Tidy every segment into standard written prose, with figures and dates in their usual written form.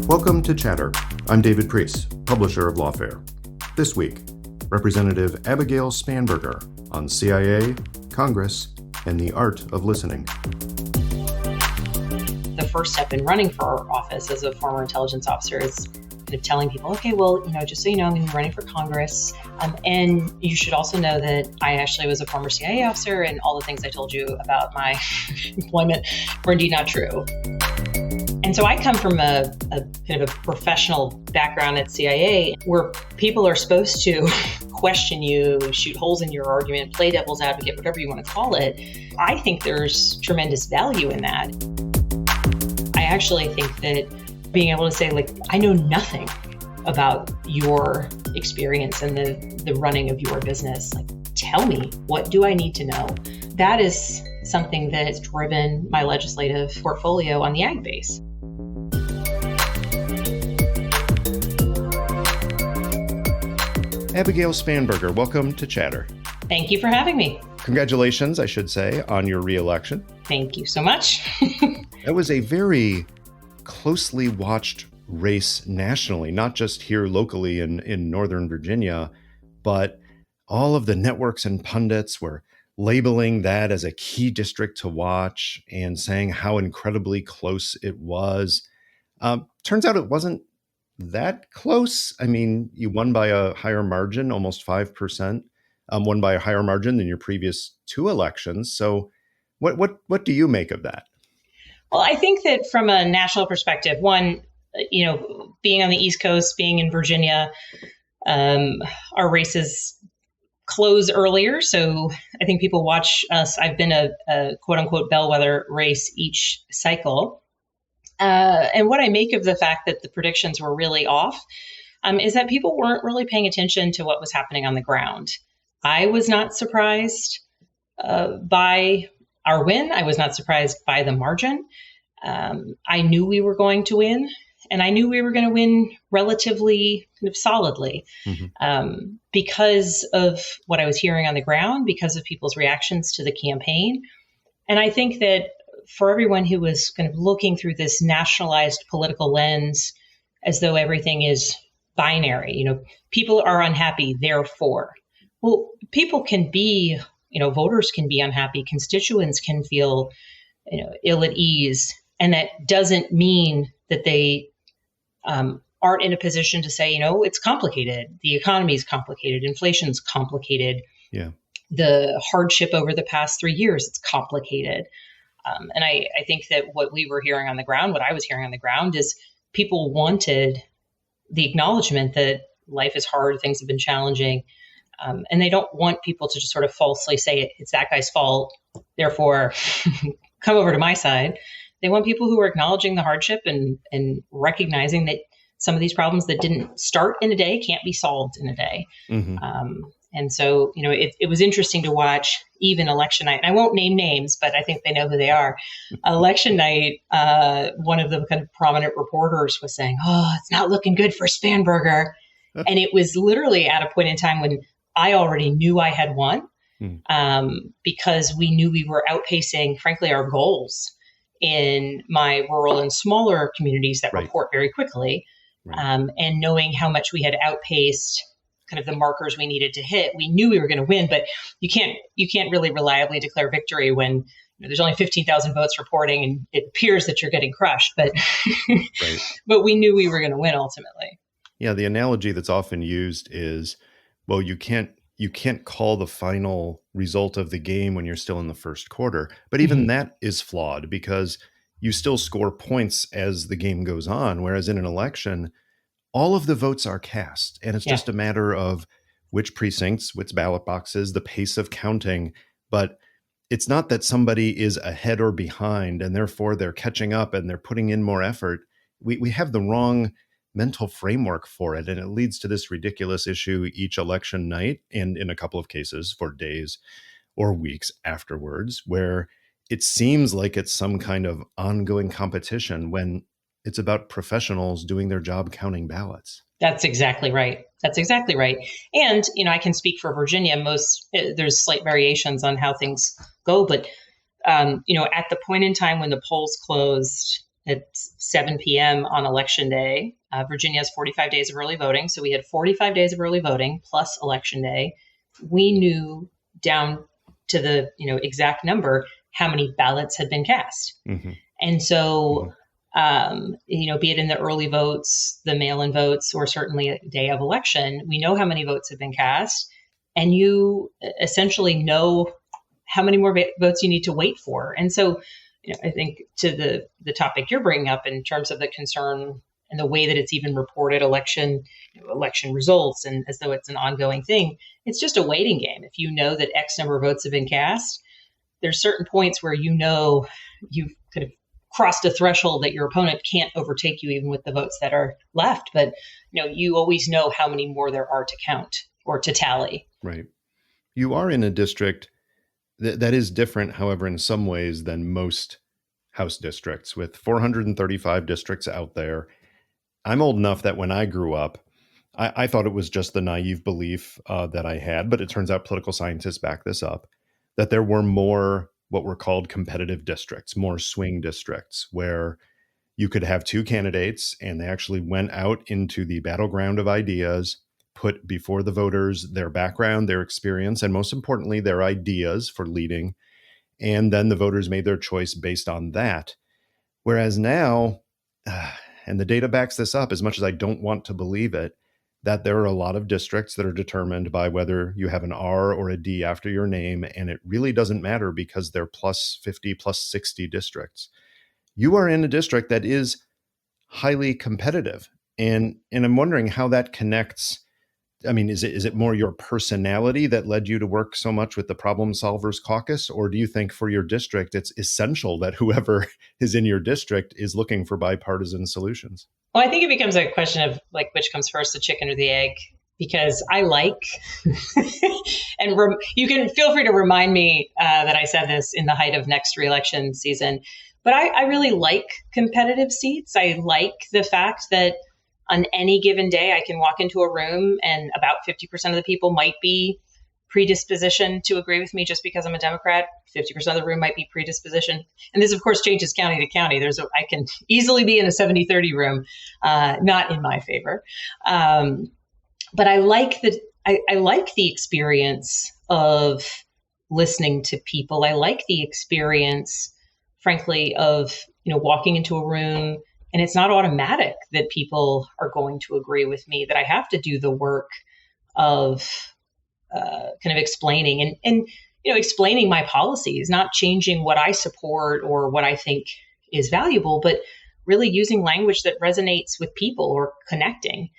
Welcome to Chatter. I'm David Priess, publisher of Lawfare. This week, Representative Abigail Spanberger on CIA, Congress, and the art of listening. The first step in running for office as a former intelligence officer is kind of telling people, okay, well, just so you know, I'm going to be running for Congress. And you should also know that I actually was a former CIA officer, and all the things I told you about my employment were indeed not true. And so I come from a kind of a professional background at CIA where people are supposed to question you, shoot holes in your argument, play devil's advocate, whatever you want to call it. I think there's tremendous value in that. I actually think that being able to say, I know nothing about your experience and the running of your business. Tell me, what do I need to know? That is something that has driven my legislative portfolio on the ag base. Abigail Spanberger, welcome to Chatter. Thank you for having me. Congratulations, I should say, on your re-election. Thank you so much. That was a very closely watched race nationally, not just here locally in Northern Virginia, but all of the networks and pundits were labeling that as a key district to watch and saying how incredibly close it was. Turns out it wasn't that close. I mean, you won by a higher margin, almost 5%, won by a higher margin than your previous two elections. So what do you make of that? Well, I think that from a national perspective, one, being on the East Coast, being in Virginia, our races close earlier. So I think people watch us. I've been a quote unquote bellwether race each cycle. And what I make of the fact that the predictions were really off is that people weren't really paying attention to what was happening on the ground. I was not surprised by our win. I was not surprised by the margin. I knew we were going to win, and I knew we were going to win relatively kind of solidly because of what I was hearing on the ground, because of people's reactions to the campaign. And I think that for everyone who was kind of looking through this nationalized political lens as though everything is binary, people are unhappy, therefore. Well, people can be, voters can be unhappy, constituents can feel, ill at ease. And that doesn't mean that they aren't in a position to say, it's complicated. The economy is complicated. Inflation's complicated. Yeah. The hardship over the past 3 years, it's complicated. And I think that what we were hearing on the ground, what I was hearing on the ground is people wanted the acknowledgement that life is hard, things have been challenging. And they don't want people to just sort of falsely say it's that guy's fault, therefore come over to my side. They want people who are acknowledging the hardship and recognizing that some of these problems that didn't start in a day can't be solved in a day. Mm-hmm. And so, it was interesting to watch even election night. And I won't name names, but I think they know who they are. Election night, one of the kind of prominent reporters was saying, it's not looking good for Spanberger. And it was literally at a point in time when I already knew I had won because we knew we were outpacing, frankly, our goals in my rural and smaller communities that report very quickly. Right. And knowing how much we had outpaced kind of the markers we needed to hit, we knew we were going to win, but you can't really reliably declare victory when there's only 15,000 votes reporting and it appears that you're getting crushed, but right. But we knew we were going to win ultimately. Yeah, the analogy that's often used is, well, you can't call the final result of the game when you're still in the first quarter, but even that is flawed because you still score points as the game goes on, whereas in an election, all of the votes are cast, and it's just a matter of which precincts, which ballot boxes, the pace of counting. But it's not that somebody is ahead or behind, and therefore they're catching up and they're putting in more effort. We have the wrong mental framework for it, and it leads to this ridiculous issue each election night, and in a couple of cases for days or weeks afterwards, where it seems like it's some kind of ongoing competition when it's about professionals doing their job counting ballots. That's exactly right. And, I can speak for Virginia. There's slight variations on how things go. But, at the point in time when the polls closed at 7 p.m. on election day. Virginia has 45 days of early voting. So we had 45 days of early voting plus election day. We knew down to the exact number how many ballots had been cast. Mm-hmm. And so, be it in the early votes, the mail-in votes, or certainly a day of election, we know how many votes have been cast. And you essentially know how many more votes you need to wait for. And so, I think to the topic you're bringing up in terms of the concern and the way that it's even reported election results, and as though it's an ongoing thing, it's just a waiting game. If you know that X number of votes have been cast, there's certain points where you've kind of crossed a threshold that your opponent can't overtake you even with the votes that are left. But you always know how many more there are to count or to tally. Right. You are in a district that is different, however, in some ways than most House districts, with 435 districts out there. I'm old enough that when I grew up, I thought it was just the naive belief that I had, but it turns out political scientists back this up, that there were more what were called competitive districts, more swing districts, where you could have two candidates and they actually went out into the battleground of ideas, put before the voters their background, their experience, and most importantly, their ideas for leading. And then the voters made their choice based on that. Whereas now, and the data backs this up as much as I don't want to believe it, that there are a lot of districts that are determined by whether you have an R or a D after your name. And it really doesn't matter because they're plus 50, plus 60 districts. You are in a district that is highly competitive. And I'm wondering how that connects. I mean, is it more your personality that led you to work so much with the Problem Solvers Caucus? Or do you think for your district, it's essential that whoever is in your district is looking for bipartisan solutions? Well, I think it becomes a question of which comes first, the chicken or the egg, because I and you can feel free to remind me that I said this in the height of next re-election season, but I really like competitive seats. I like the fact that on any given day, I can walk into a room and about 50% of the people might be predispositioned to agree with me just because I'm a Democrat. 50% of the room might be predispositioned. And this, of course, changes county to county. I can easily be in a 70-30 room, not in my favor. But I like the experience of listening to people. I like the experience, frankly, of walking into a room, and it's not automatic that people are going to agree with me, that I have to do the work of kind of explaining and explaining my policies, not changing what I support or what I think is valuable, but really using language that resonates with people or connecting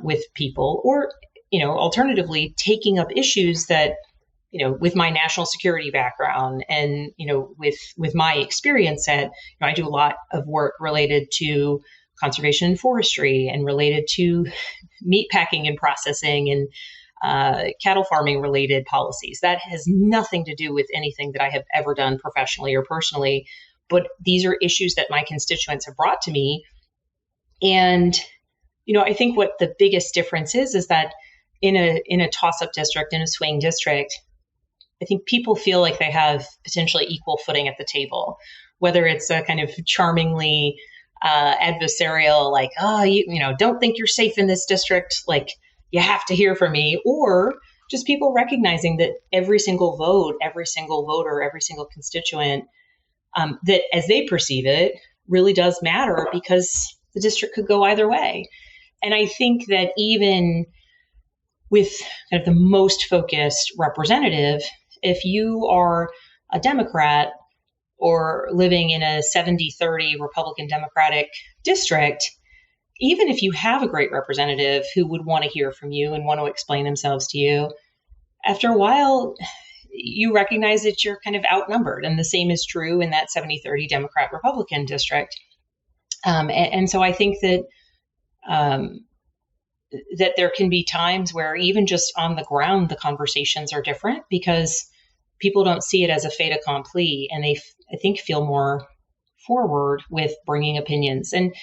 with people, or alternatively taking up issues that with my national security background and, with my experience at, I do a lot of work related to conservation and forestry and related to meat packing and processing and cattle farming related policies. That has nothing to do with anything that I have ever done professionally or personally, but these are issues that my constituents have brought to me. And, I think what the biggest difference is that in a toss-up district, in a swing district, I think people feel like they have potentially equal footing at the table, whether it's a kind of charmingly adversarial, like, don't think you're safe in this district, like you have to hear from me, or just people recognizing that every single vote, every single voter, every single constituent, that as they perceive it, really does matter because the district could go either way. And I think that even with kind of the most focused representative, if you are a Democrat or living in a 70-30 Republican Democratic district, even if you have a great representative who would want to hear from you and want to explain themselves to you, after a while, you recognize that you're kind of outnumbered. And the same is true in that 70-30 Democrat-Republican district. And so I think that that there can be times where even just on the ground, the conversations are different because people don't see it as a fait accompli, and they, I think, feel more forward with bringing opinions. And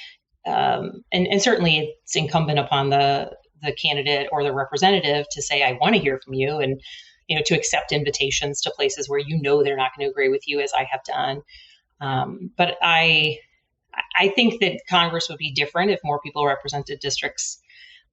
certainly it's incumbent upon the candidate or the representative to say, I want to hear from you, and to accept invitations to places where they're not going to agree with you, as I have done. But I I think that Congress would be different if more people represented districts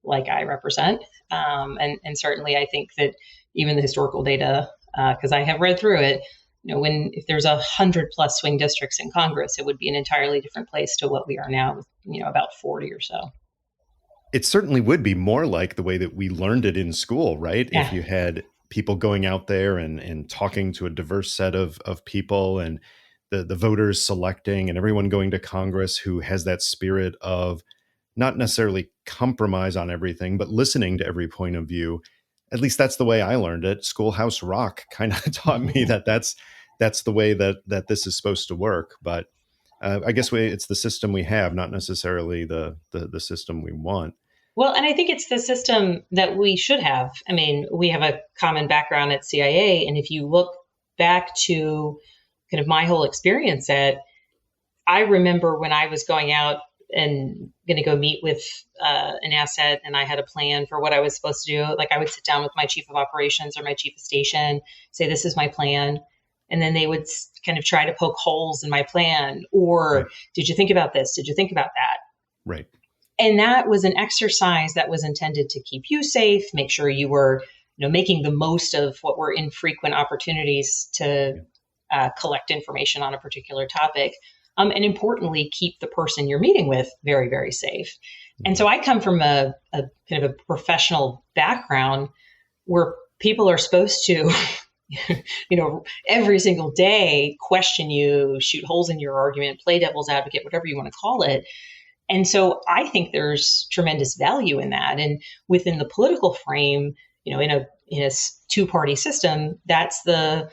like I represent. And certainly I think that even the historical data, because I have read through it, if there's 100 plus swing districts in Congress, it would be an entirely different place to what we are now, with, about 40 or so. It certainly would be more like the way that we learned it in school, right? Yeah. If you had people going out there and talking to a diverse set of people, and the voters selecting, and everyone going to Congress who has that spirit of not necessarily compromise on everything, but listening to every point of view. At least that's the way I learned it. Schoolhouse Rock kind of taught me that that's the way that this is supposed to work. But I guess it's the system we have, not necessarily the system we want. Well, and I think it's the system that we should have. I mean, we have a common background at CIA. And if you look back to kind of my whole experience I remember when I was going out and going to go meet with an asset, and I had a plan for what I was supposed to do. Like, I would sit down with my chief of operations or my chief of station, say, this is my plan. And then they would kind of try to poke holes in my plan. Or, right. Did you think about this? Did you think about that? Right. And that was an exercise that was intended to keep you safe, make sure you were, making the most of what were infrequent opportunities to collect information on a particular topic. And importantly, keep the person you're meeting with very, very safe. Mm-hmm. And so I come from a kind of a professional background where people are supposed to, every single day question you, shoot holes in your argument, play devil's advocate, whatever you want to call it. And so I think there's tremendous value in that. And within the political frame, in a two-party system, that's the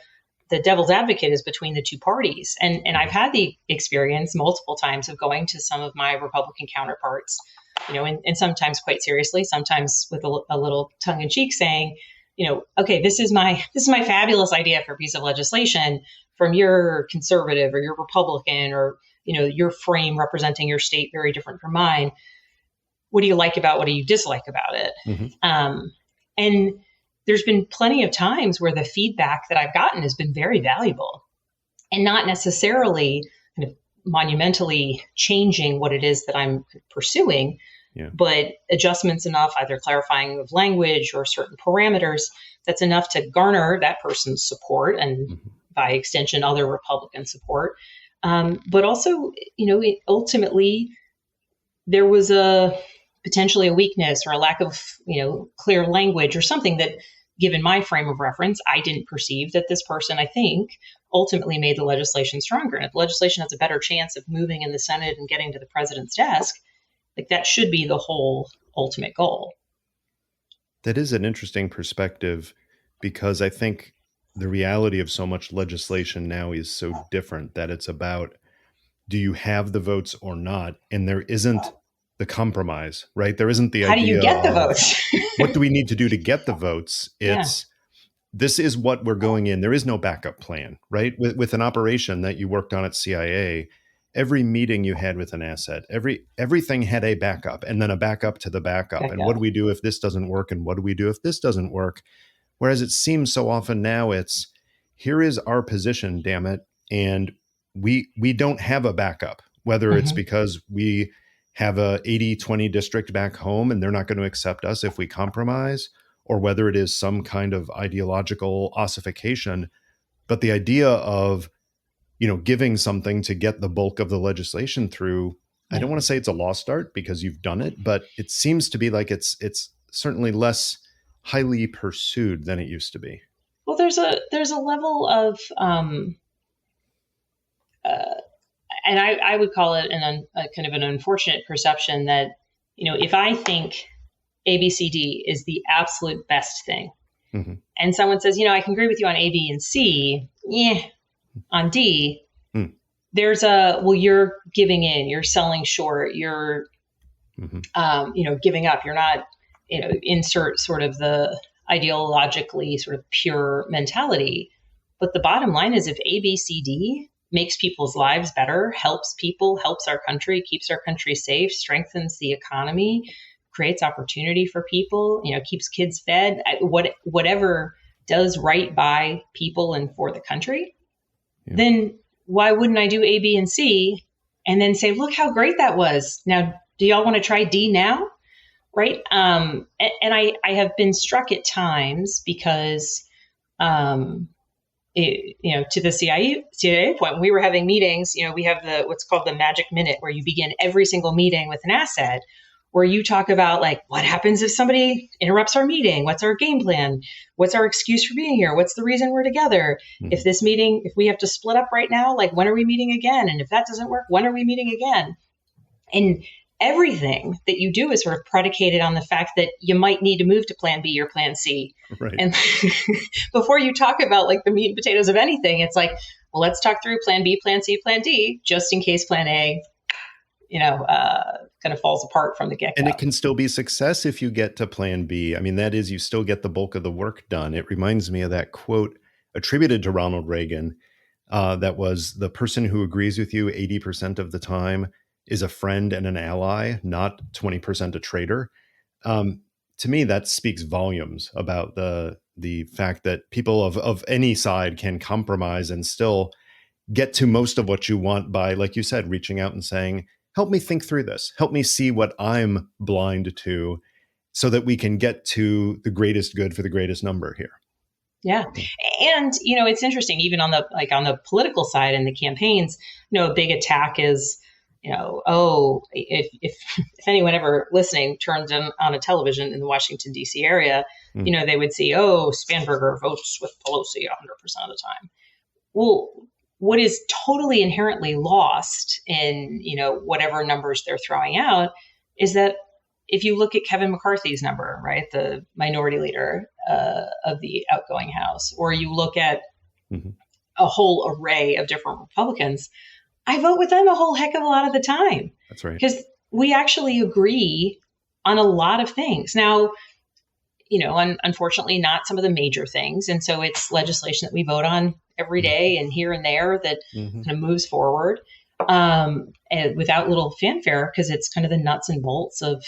devil's advocate is between the two parties. And I've had the experience multiple times of going to some of my Republican counterparts, and sometimes quite seriously, sometimes with a little tongue in cheek, saying, okay, this is my fabulous idea for a piece of legislation from your conservative or your Republican or, your frame representing your state very different from mine. What do you like about, what do you dislike about it? Mm-hmm. And there's been plenty of times where the feedback that I've gotten has been very valuable and not necessarily kind of monumentally changing what it is that I'm pursuing, but adjustments enough, either clarifying of language or certain parameters, that's enough to garner that person's support and mm-hmm. by extension, other Republican support. But also, ultimately there was potentially a weakness or a lack of, clear language or something that, given my frame of reference, I didn't perceive that this person, I think, ultimately made the legislation stronger. And if the legislation has a better chance of moving in the Senate and getting to the president's desk, like, that should be the whole ultimate goal. That is an interesting perspective, because I think the reality of so much legislation now is so different, that it's about, do you have the votes or not? And there isn't the compromise, right? There isn't the idea. How do you get the votes? What do we need to do to get the votes? It's This is what we're going in. There is no backup plan, right? With an operation that you worked on at CIA, every meeting you had with an asset, everything had a backup, and then a backup to the backup. And what do we do if this doesn't work? And what do we do if this doesn't work? Whereas it seems so often now it's, here is our position, damn it. And we don't have a backup, whether mm-hmm. it's because we have a 80-20 district back home and they're not going to accept us if we compromise, or whether it is some kind of ideological ossification. But the idea of, giving something to get the bulk of the legislation through, I don't want to say it's a lost art because you've done it, but it seems to be like it's certainly less highly pursued than it used to be. Well, there's a level of, and I would call it a kind of an unfortunate perception that, if I think ABCD is the absolute best thing, mm-hmm. and someone says, I can agree with you on A, B, and C, on D, there's you're giving in, you're selling short, you're, mm-hmm. Giving up, you're not, insert sort of the ideologically sort of pure mentality. But the bottom line is, if ABCD makes people's lives better, helps people, helps our country, keeps our country safe, strengthens the economy, creates opportunity for people, keeps kids fed, whatever does right by people and for the country, then why wouldn't I do A, B, and C and then say, look how great that was. Now, do y'all want to try D now? Right. And I have been struck at times because, to the CIA point, when we were having meetings, we have what's called the magic minute, where you begin every single meeting with an asset, where you talk about like, what happens if somebody interrupts our meeting? What's our game plan? What's our excuse for being here? What's the reason we're together? If we have to split up right now, like, when are we meeting again? And if that doesn't work, when are we meeting again? And everything that you do is sort of predicated on the fact that you might need to move to plan B or plan C. Right. And before you talk about like the meat and potatoes of anything, it's like, well, let's talk through plan B, plan C, plan D, just in case plan A, kind of falls apart from the get-go. And it can still be success if you get to plan B. I mean, that is, you still get the bulk of the work done. It reminds me of that quote attributed to Ronald Reagan, that was, the person who agrees with you 80% of the time is a friend and an ally, not 20% a traitor. To me, that speaks volumes about the fact that people of any side can compromise and still get to most of what you want by, like you said, reaching out and saying, help me think through this. Help me see what I'm blind to so that we can get to the greatest good for the greatest number here. Yeah. And, it's interesting, even on the political side in the campaigns, a big attack is, if anyone ever listening turns on a television in the Washington, D.C. area, they would see, Spanberger votes with Pelosi 100% of the time. Well, what is totally inherently lost in, whatever numbers they're throwing out is that if you look at Kevin McCarthy's number, right, the minority leader of the outgoing House, or you look at a whole array of different Republicans, I vote with them a whole heck of a lot of the time. That's right. Because we actually agree on a lot of things. Now, unfortunately, not some of the major things. And so it's legislation that we vote on every day and here and there that kind of moves forward and without little fanfare, because it's kind of the nuts and bolts of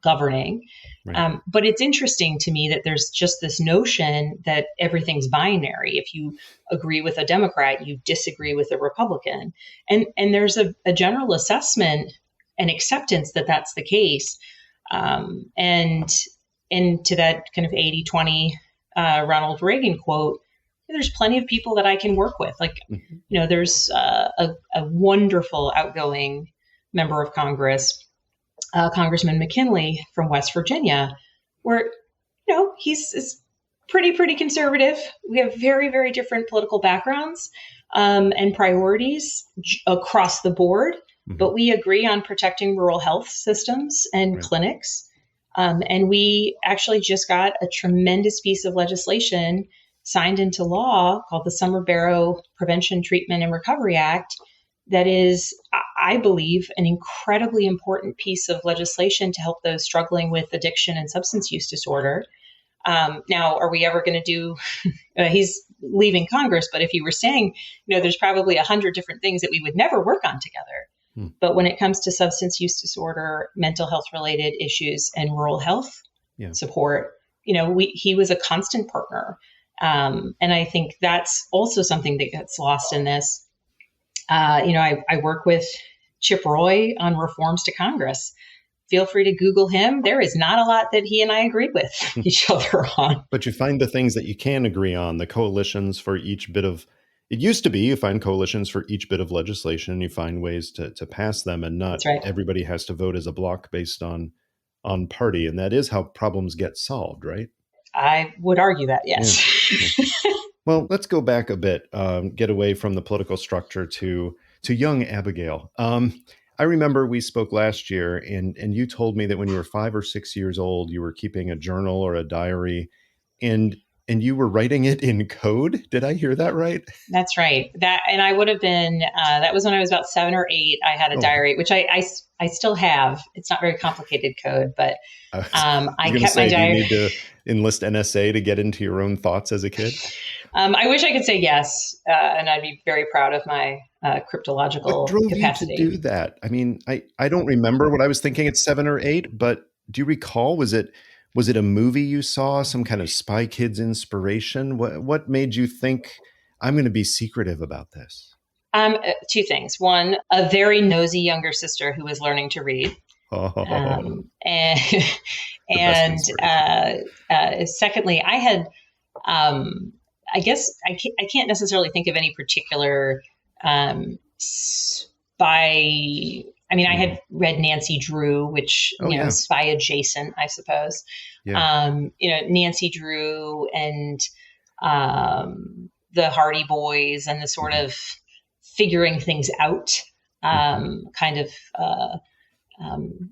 governing. Right. But it's interesting to me that there's just this notion that everything's binary. If you agree with a Democrat, you disagree with a Republican. And there's a general assessment and acceptance that that's the case. And to that kind of 80-20 Ronald Reagan quote, there's plenty of people that I can work with. Like, there's a wonderful outgoing member of Congress, Congressman McKinley from West Virginia, where, he's pretty conservative. We have very, very different political backgrounds and priorities across the board, but we agree on protecting rural health systems and clinics. And we actually just got a tremendous piece of legislation signed into law called the Summer Barrow Prevention, Treatment, and Recovery Act. That is, I believe, an incredibly important piece of legislation to help those struggling with addiction and substance use disorder. Now, are we ever going to do, he's leaving Congress, but if he were saying, there's probably 100 different things that we would never work on together. But when it comes to substance use disorder, mental health related issues, and rural health support, he was a constant partner. And I think that's also something that gets lost in this. I work with Chip Roy on reforms to Congress. Feel free to Google him. There is not a lot that he and I agreed with each other on. But you find the things that you can agree on, the coalitions for each bit of, it used to be you find coalitions for each bit of legislation, and you find ways to pass them, and not everybody has to vote as a block based on party. And that is how problems get solved, right? I would argue that, yes. Yeah. Well, let's go back a bit, get away from the political structure to young Abigail. I remember we spoke last year, and you told me that when you were 5 or 6 years old, you were keeping a journal or a diary, and you were writing it in code. Did I hear that right? That's right. And I would have been, that was when I was about 7 or 8. I had a diary, which I still have. It's not very complicated code, but I kept my diary. Do you need to enlist NSA to get into your own thoughts as a kid? I wish I could say yes, and I'd be very proud of my cryptological what drove capacity. You to do that? I mean, I don't remember what I was thinking at 7 or 8, but do you recall? Was it a movie you saw, some kind of Spy Kids inspiration? What made you think, I'm going to be secretive about this? Two things. One, a very nosy younger sister who was learning to read. Oh, And the best and inspiration. secondly, I had, I guess I can't necessarily think of any particular spy. I mean, I had read Nancy Drew, which, Oh, yeah. spy adjacent, I suppose. Yeah. Nancy Drew and the Hardy Boys and the sort Mhm. of figuring things out Mhm. kind of um,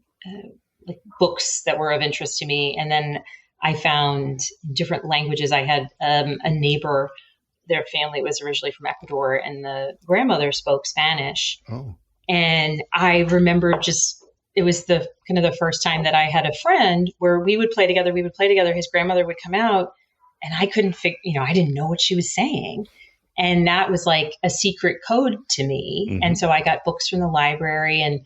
like books that were of interest to me. And then I found different languages. I had a neighbor, their family was originally from Ecuador, and the grandmother spoke Spanish. Oh. And I remember it was the kind of the first time that I had a friend where we would play together. We would play together. His grandmother would come out, and I couldn't figure, I didn't know what she was saying. And that was like a secret code to me. And Mhm. so I got books from the library, and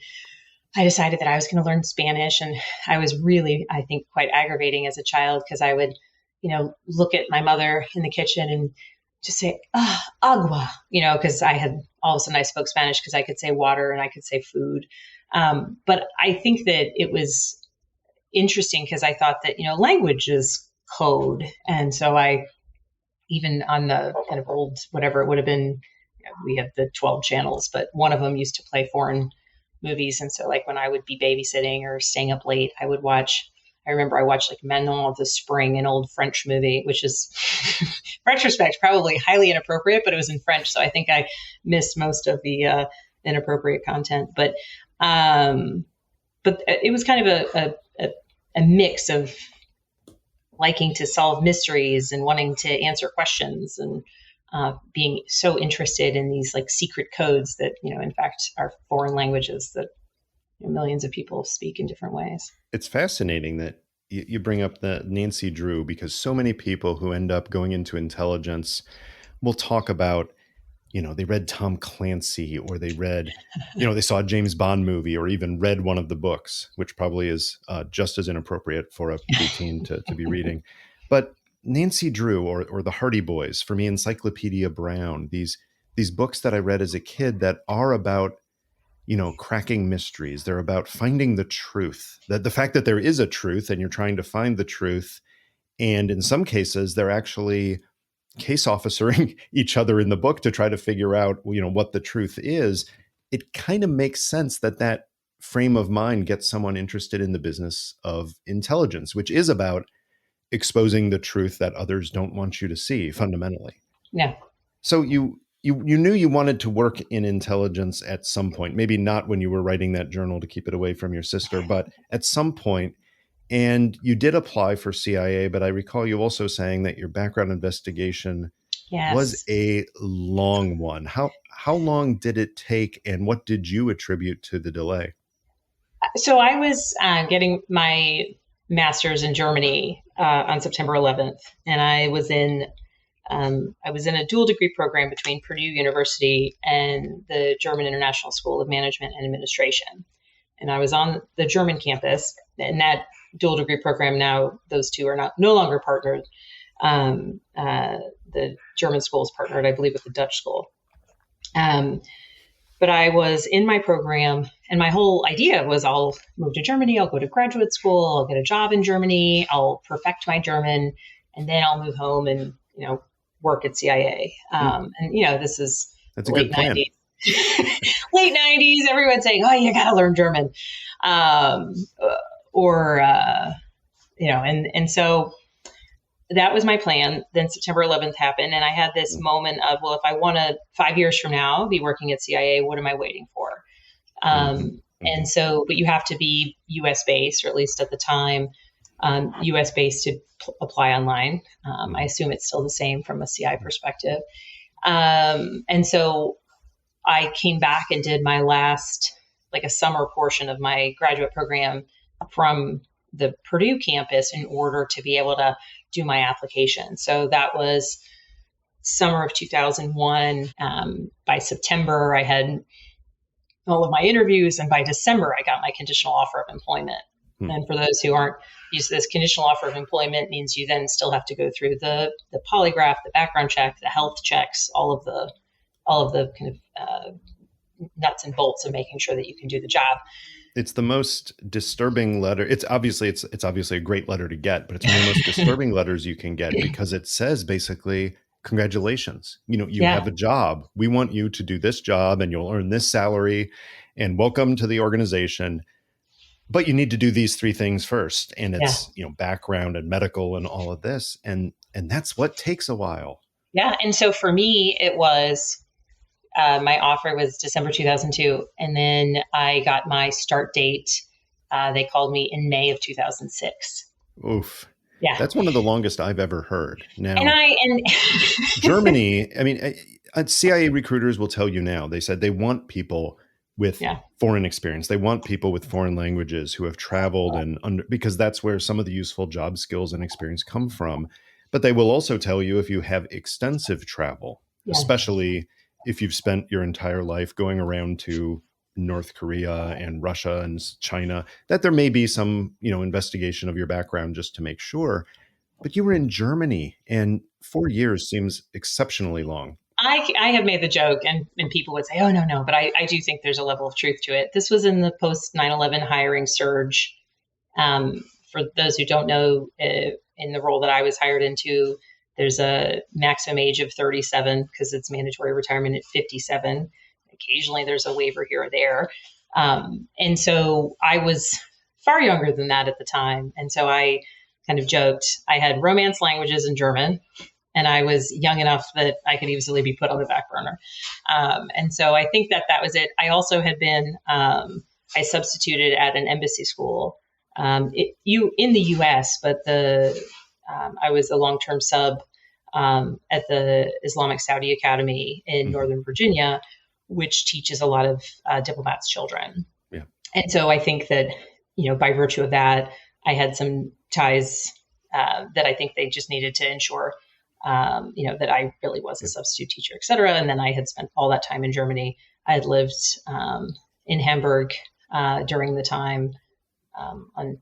I decided that I was going to learn Spanish. And I was really, I think, quite aggravating as a child because I would, look at my mother in the kitchen and just say, agua, because all of a sudden I spoke Spanish because I could say water and I could say food. But I think that it was interesting because I thought that, language is code. And so even on the kind of old, whatever it would have been, we had the 12 channels, but one of them used to play foreign movies. And so like when I would be babysitting or staying up late, I remember I watched like Manon of the Spring, an old French movie, which is retrospect, probably highly inappropriate, but it was in French. So I think I missed most of the inappropriate content, but it was kind of a mix of liking to solve mysteries and wanting to answer questions and being so interested in these like secret codes that, in fact, are foreign languages that millions of people speak in different ways. It's fascinating that you bring up the Nancy Drew, because so many people who end up going into intelligence will talk about, they read Tom Clancy, or they read, they saw a James Bond movie, or even read one of the books, which probably is just as inappropriate for a preteen to be reading. But Nancy Drew, or the Hardy Boys, for me, Encyclopedia Brown, these books that I read as a kid that are about, cracking mysteries. They're about finding the truth, that the fact that there is a truth and you're trying to find the truth. And in some cases, they're actually case officering each other in the book to try to figure out, what the truth is. It kind of makes sense that frame of mind gets someone interested in the business of intelligence, which is about exposing the truth that others don't want you to see fundamentally. Yeah. So you knew you wanted to work in intelligence at some point, maybe not when you were writing that journal to keep it away from your sister, but at some point. And you did apply for CIA, but I recall you also saying that your background investigation was Yes. a long one. How long did it take, and what did you attribute to the delay? So I was getting my master's in Germany on September 11th, and I was in a dual degree program between Purdue University and the German International School of Management and Administration. And I was on the German campus, and that dual degree program, now those two are no longer partnered. The German school is partnered, I believe, with the Dutch school. But I was in my program, and my whole idea was I'll move to Germany, I'll go to graduate school, I'll get a job in Germany, I'll perfect my German, and then I'll move home and, work at CIA. And, this is That's the a late good plan. 90s. Late 90s, everyone's saying, oh, you got to learn German. And so that was my plan. Then September 11th happened, and I had this moment of, well, if I want to 5 years from now be working at CIA, what am I waiting for? And so, but you have to be US based, or at least at the time, US based to apply online. I assume it's still the same from a CI perspective. And so I came back and did my last, like a summer portion of my graduate program from the Purdue campus in order to be able to do my application. So that was summer of 2001. By September, I had all of my interviews, and by December, I got my conditional offer of employment. And for those who aren't used to this, conditional offer of employment means you then still have to go through the polygraph, the background check, the health checks, all of the all of the kind of nuts and bolts of making sure that you can do the job. It's the most disturbing letter. It's obviously a great letter to get, but it's one of the most disturbing letters you can get, because it says basically, congratulations, you have a job. We want you to do this job and you'll earn this salary, and welcome to the organization. But you need to do these 3 things first. And it's, background and medical and all of this. And that's what takes a while. Yeah. And so for me, it was, my offer was December 2002. And then I got my start date. They called me in May of 2006. Oof. Yeah. That's one of the longest I've ever heard. Now, and Germany, I mean, CIA recruiters will tell you now, they said they want people with foreign experience. They want people with foreign languages who have traveled because that's where some of the useful job skills and experience come from. But they will also tell you, if you have extensive travel, especially if you've spent your entire life going around to North Korea and Russia and China, that there may be some, investigation of your background just to make sure. But you were in Germany, and 4 years seems exceptionally long. I have made the joke, and people would say, oh, no, but I do think there's a level of truth to it. This was in the post 9/11 hiring surge. For those who don't know, in the role that I was hired into, there's a maximum age of 37 because it's mandatory retirement at 57. Occasionally there's a waiver here or there. And so I was far younger than that at the time. And so I kind of joked, I had Romance languages and German, and I was young enough that I could easily be put on the back burner. And so I think that was it. I also had been, I substituted at an embassy school in the U.S., but I was a long-term sub at the Islamic Saudi Academy in Northern Virginia, which teaches a lot of diplomats' children. Yeah. And so I think that, by virtue of that, I had some ties that I think they just needed to ensure, that I really was a substitute teacher, et cetera. And then I had spent all that time in Germany. I had lived in Hamburg during the time,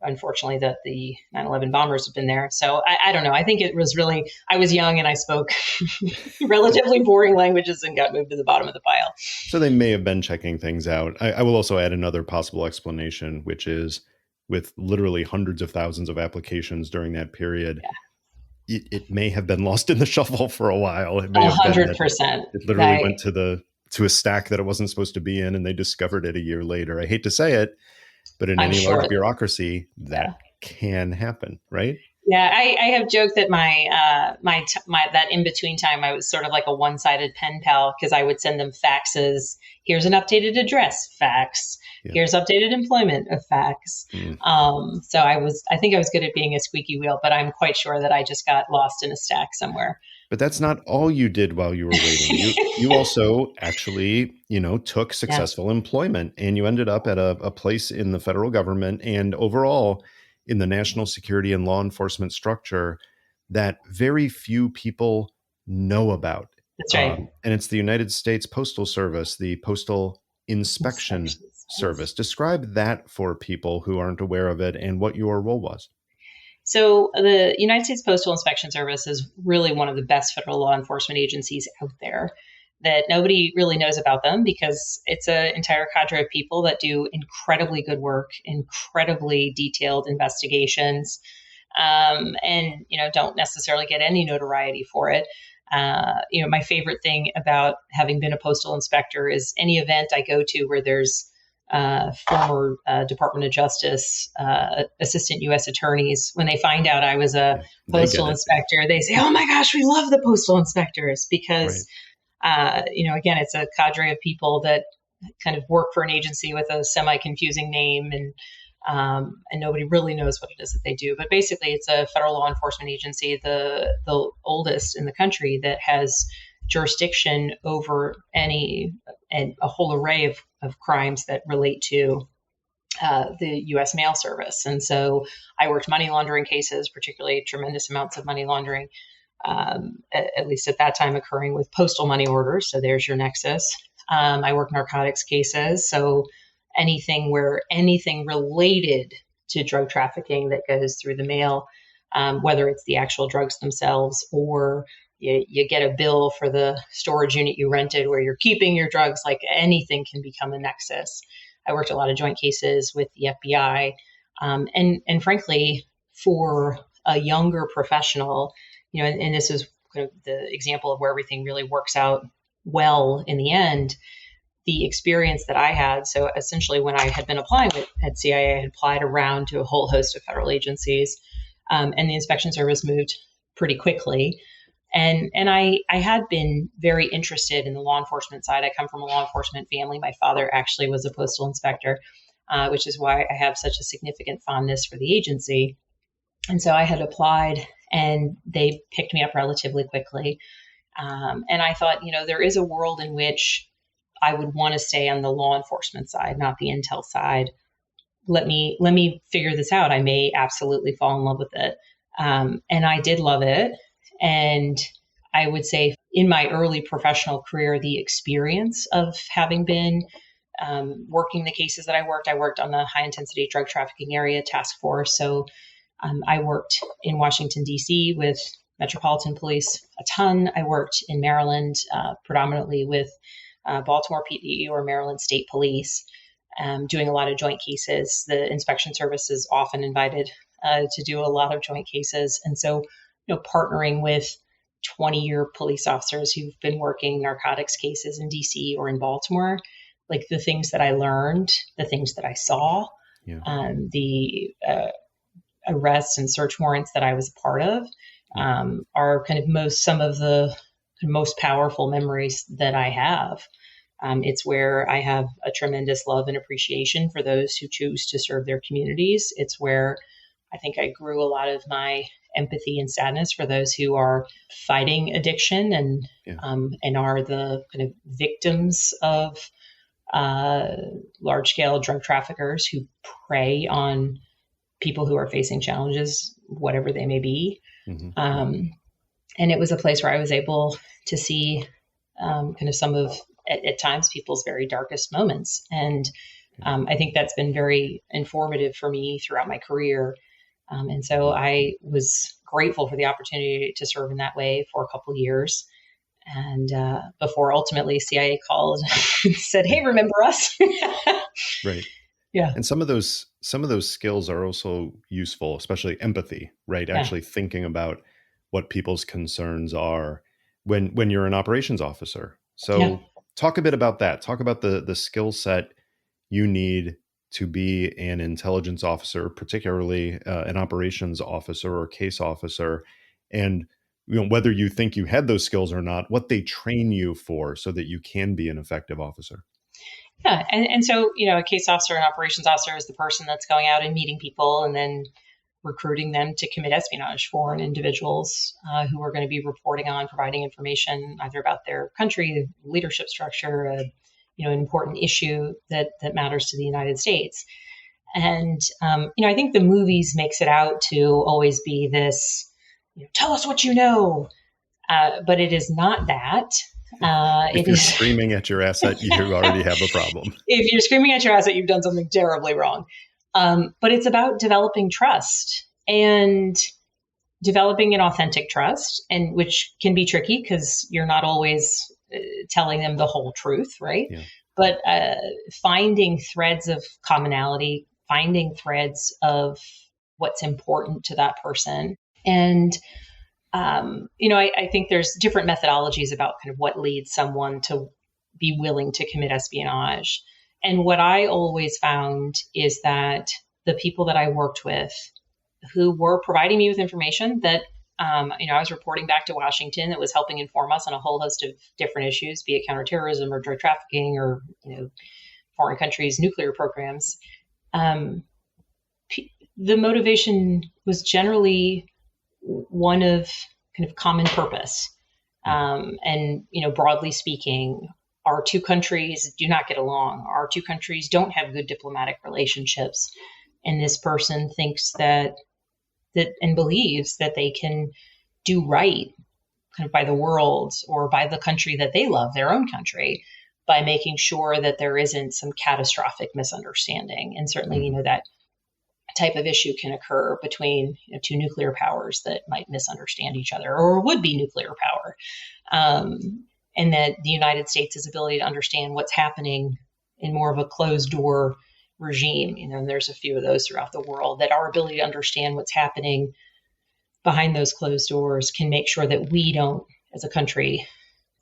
unfortunately, that the 9/11 bombers had been there. So I don't know. I think it was really, I was young and I spoke relatively boring languages and got moved to the bottom of the pile. So they may have been checking things out. I will also add another possible explanation, which is, with literally hundreds of thousands of applications during that period, it may have been lost in the shuffle for a while. It may 100%. It literally went to a stack that it wasn't supposed to be in, and they discovered it a year later. I hate to say it, but in any large bureaucracy, that can happen, right? Yeah, I have joked that my that in between time, I was sort of like a one-sided pen pal, because I would send them faxes. Here's an updated address, fax. Yeah. Here's updated employment, a fax. So I think I was good at being a squeaky wheel, but I'm quite sure that I just got lost in a stack somewhere. But that's not all you did while you were waiting. You also actually, took successful employment, and you ended up at a place in the federal government and overall in the national security and law enforcement structure that very few people know about. That's right. And it's the United States Postal Service, the Postal Inspection Service. Describe that for people who aren't aware of it and what your role was. So the United States Postal Inspection Service is really one of the best federal law enforcement agencies out there, that nobody really knows about them because it's an entire cadre of people that do incredibly good work, incredibly detailed investigations, and, don't necessarily get any notoriety for it. My favorite thing about having been a postal inspector is any event I go to where there's former Department of Justice, assistant U.S. attorneys, when they find out I was a postal inspector, they say, oh my gosh, we love the postal inspectors, because, again, it's a cadre of people that kind of work for an agency with a semi-confusing name, and nobody really knows what it is that they do. But basically, it's a federal law enforcement agency, the oldest in the country, that has jurisdiction over a whole array of crimes that relate to the U.S. mail service. And so I worked money laundering cases, particularly tremendous amounts of money laundering, at least at that time occurring with postal money orders. So there's your nexus. I worked narcotics cases. So anything related to drug trafficking that goes through the mail, whether it's the actual drugs themselves or you get a bill for the storage unit you rented where you're keeping your drugs. Like anything can become a nexus. I worked a lot of joint cases with the FBI. And frankly, for a younger professional, and this is kind of the example of where everything really works out well in the end, the experience that I had. So essentially when I had been applying at CIA, I had applied around to a whole host of federal agencies, and the inspection service moved pretty quickly. And I had been very interested in the law enforcement side. I come from a law enforcement family. My father actually was a postal inspector, which is why I have such a significant fondness for the agency. And so I had applied and they picked me up relatively quickly. And I thought, there is a world in which I would want to stay on the law enforcement side, not the intel side. Let me figure this out. I may absolutely fall in love with it. And I did love it. And I would say in my early professional career, the experience of having been working the cases that I worked on the high intensity drug trafficking area task force. So I worked in Washington, D.C. with Metropolitan Police a ton. I worked in Maryland, predominantly with Baltimore PD or Maryland State Police, doing a lot of joint cases. The inspection service is often invited to do a lot of joint cases. And so, partnering with 20-year police officers who've been working narcotics cases in DC or in Baltimore, like the things that I learned, the things that I saw, the arrests and search warrants that I was a part of, are kind of some of the most powerful memories that I have. It's where I have a tremendous love and appreciation for those who choose to serve their communities. It's where I think I grew a lot of my empathy and sadness for those who are fighting addiction and are the kind of victims of large-scale drug traffickers who prey on people who are facing challenges, whatever they may be. Mm-hmm. And it was a place where I was able to see kind of some of, at times, people's very darkest moments. And I think that's been very informative for me throughout my career. And so I was grateful for the opportunity to serve in that way for a couple of years. And before ultimately CIA called and said, "Hey, remember us?" Right. Yeah. And some of those skills are also useful, especially empathy, right? Yeah. Actually thinking about what people's concerns are when you're an operations officer. So talk a bit about that. Talk about the skill set you need to be an intelligence officer, particularly an operations officer or case officer, and whether you think you had those skills or not, what they train you for so that you can be an effective officer. Yeah. And so, a case officer and operations officer is the person that's going out and meeting people and then recruiting them to commit espionage foreign individuals who are going to be reporting on, providing information either about their country, leadership structure, an important issue that matters to the United States. And, I think the movies makes it out to always be this, tell us what you know, but it is not that. If you're screaming at your asset, you already have a problem. If you're screaming at your asset, you've done something terribly wrong. But it's about developing trust and developing an authentic trust, and which can be tricky because you're not always telling them the whole truth, right? Yeah. But finding threads of commonality, finding threads of what's important to that person. And I think there's different methodologies about kind of what leads someone to be willing to commit espionage. And what I always found is that the people that I worked with who were providing me with information that, I was reporting back to Washington that was helping inform us on a whole host of different issues, be it counterterrorism or drug trafficking or, foreign countries' nuclear programs. The motivation was generally one of kind of common purpose. And, broadly speaking, our two countries do not get along. Our two countries don't have good diplomatic relationships. And this person thinks that and believes that they can do right kind of by the world or by the country that they love, their own country, by making sure that there isn't some catastrophic misunderstanding. And certainly, that type of issue can occur between two nuclear powers that might misunderstand each other or would be nuclear power. And that the United States' ability to understand what's happening in more of a closed door regime, and there's a few of those throughout the world, that our ability to understand what's happening behind those closed doors can make sure that we don't, as a country,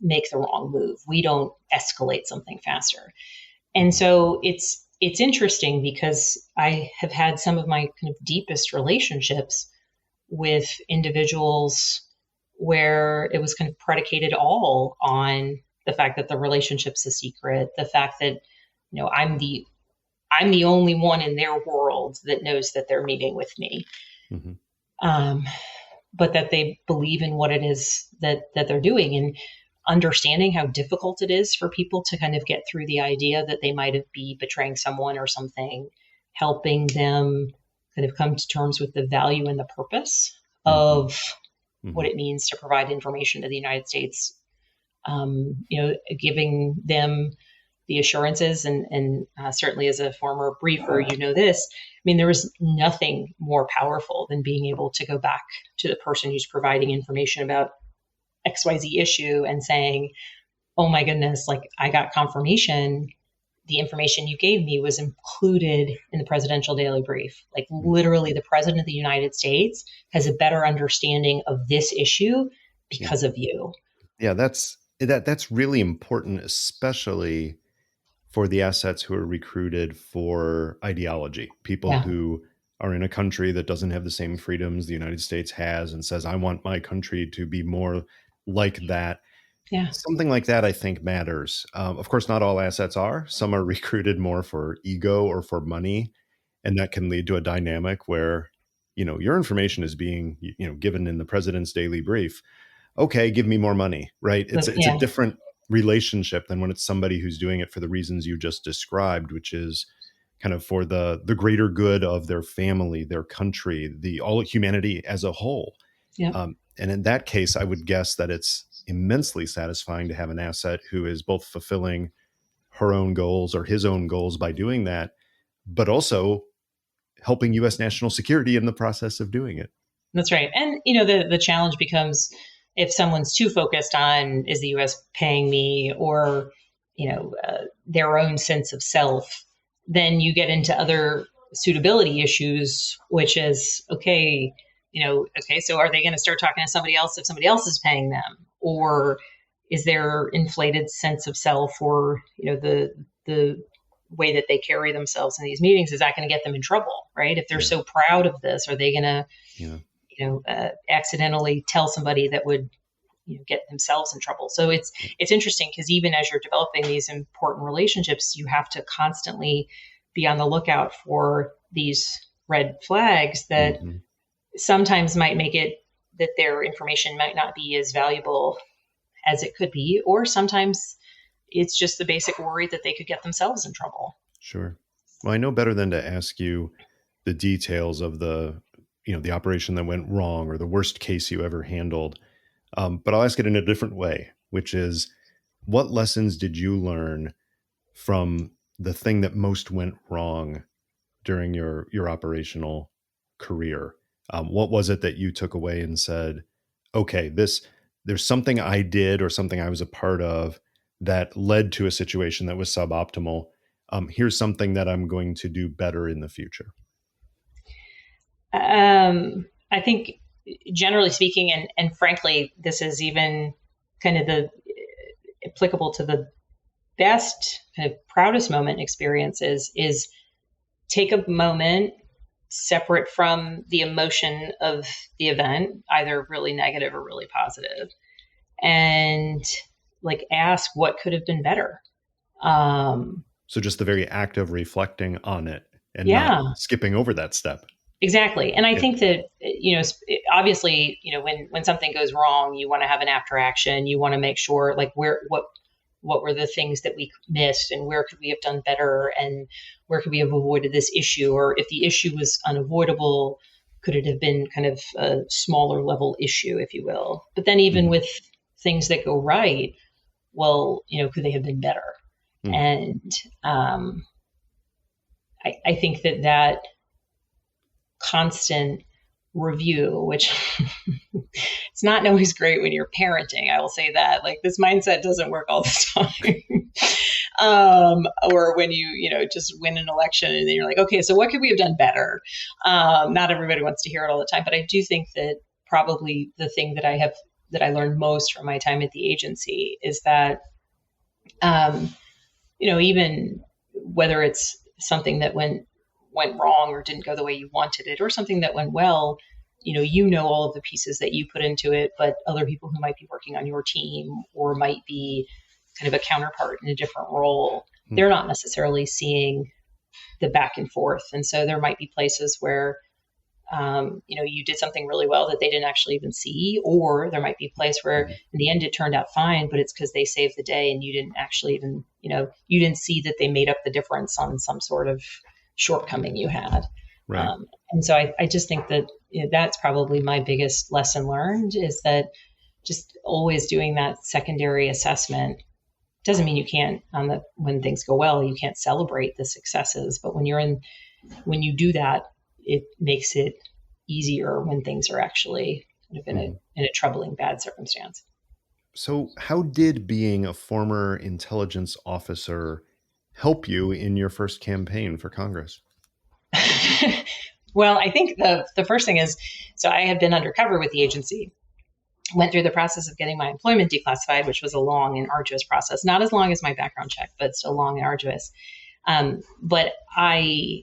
make the wrong move. We don't escalate something faster. And so it's interesting because I have had some of my kind of deepest relationships with individuals where it was kind of predicated all on the fact that the relationship's a secret, the fact that, I'm the only one in their world that knows that they're meeting with me. Mm-hmm. But that they believe in what it is that they're doing, and understanding how difficult it is for people to kind of get through the idea that they might be betraying someone or something, helping them kind of come to terms with the value and the purpose of what it means to provide information to the United States, giving them the assurances and certainly as a former briefer, this, there was nothing more powerful than being able to go back to the person who's providing information about XYZ issue and saying, oh my goodness, like I got confirmation. The information you gave me was included in the presidential daily brief. Like literally the president of the United States has a better understanding of this issue because of you. Yeah, that's really important, especially for the assets who are recruited for ideology, people who are in a country that doesn't have the same freedoms the United States has and says, I want my country to be more like that. Yeah. Something like that, I think, matters. Of course, not all assets are. Some are recruited more for ego or for money. And that can lead to a dynamic where, your information is being, given in the president's daily brief. Okay, give me more money, right? It's a different relationship than when it's somebody who's doing it for the reasons you just described, which is kind of for the greater good of their family, their country, all humanity as a whole. Yeah. And in that case, I would guess that it's immensely satisfying to have an asset who is both fulfilling her own goals or his own goals by doing that, but also helping U.S. national security in the process of doing it. That's right. And, the challenge becomes if someone's too focused on, is the U.S. paying me, or, their own sense of self, then you get into other suitability issues, which is, okay, so are they going to start talking to somebody else if somebody else is paying them? Or is their inflated sense of self, or, the way that they carry themselves in these meetings, is that going to get them in trouble, right? If they're so proud of this, are they going to, accidentally tell somebody that would, get themselves in trouble? So it's interesting because even as you're developing these important relationships, you have to constantly be on the lookout for these red flags that sometimes might make it that their information might not be as valuable as it could be, or sometimes it's just the basic worry that they could get themselves in trouble. Sure. Well, I know better than to ask you the details of the operation that went wrong or the worst case you ever handled. But I'll ask it in a different way, which is, what lessons did you learn from the thing that most went wrong during your operational career? What was it that you took away and said, okay, there's something I did or something I was a part of that led to a situation that was suboptimal. Here's something that I'm going to do better in the future. I think generally speaking, and frankly, this is even kind of the applicable to the best kind of proudest moment experiences, is take a moment separate from the emotion of the event, either really negative or really positive, and like ask what could have been better. So just the very act of reflecting on it and not skipping over that step. Exactly. And I think that, obviously, when something goes wrong, you want to have an after action. You want to make sure like what were the things that we missed, and where could we have done better, and where could we have avoided this issue? Or if the issue was unavoidable, could it have been kind of a smaller level issue, if you will? But then even with things that go right, well, could they have been better? And I think that constant review, which it's not always great when you're parenting. I will say that, like, this mindset doesn't work all the time. Or when just win an election and then you're like, okay, so what could we have done better? Not everybody wants to hear it all the time, but I do think that probably the thing that I learned most from my time at the agency is that, even whether it's something that went wrong or didn't go the way you wanted it, or something that went well, all of the pieces that you put into it, but other people who might be working on your team or might be kind of a counterpart in a different role, they're not necessarily seeing the back and forth. And so there might be places where, you did something really well that they didn't actually even see, or there might be a place where in the end it turned out fine, but it's because they saved the day and you didn't actually even, you didn't see that they made up the difference on some sort of shortcoming you had. Right. And so I just think that that's probably my biggest lesson learned, is that just always doing that secondary assessment doesn't mean you can't, when things go well, you can't celebrate the successes. But when you do that, it makes it easier when things are actually kind of in a troubling, bad circumstance. So how did being a former intelligence officer help you in your first campaign for Congress? Well, I think the first thing is, so I had been undercover with the agency, went through the process of getting my employment declassified, which was a long and arduous process, not as long as my background check, but still long and arduous. But I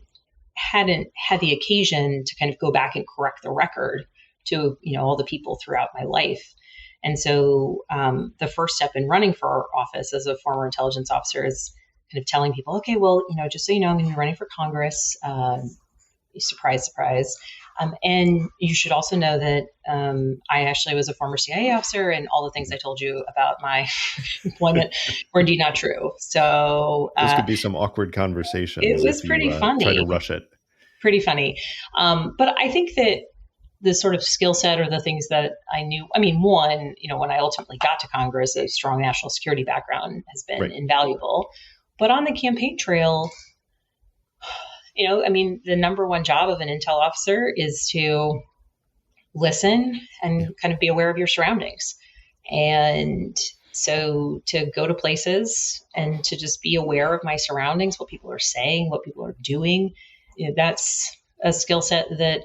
hadn't had the occasion to kind of go back and correct the record to, all the people throughout my life. And so the first step in running for office as a former intelligence officer is kind of telling people, okay, well, just so you know, I'm going to be running for Congress. Surprise, surprise. And you should also know that I actually was a former CIA officer, and all the things I told you about my employment were indeed not true. So this could be some awkward conversations. It was pretty funny. Try to rush it. Pretty funny. But I think that the sort of skill set or the things that I knew, one, when I ultimately got to Congress, a strong national security background has been invaluable. But on the campaign trail, the number one job of an intel officer is to listen and kind of be aware of your surroundings. And so to go to places and to just be aware of my surroundings, what people are saying, what people are doing, that's a skill set that,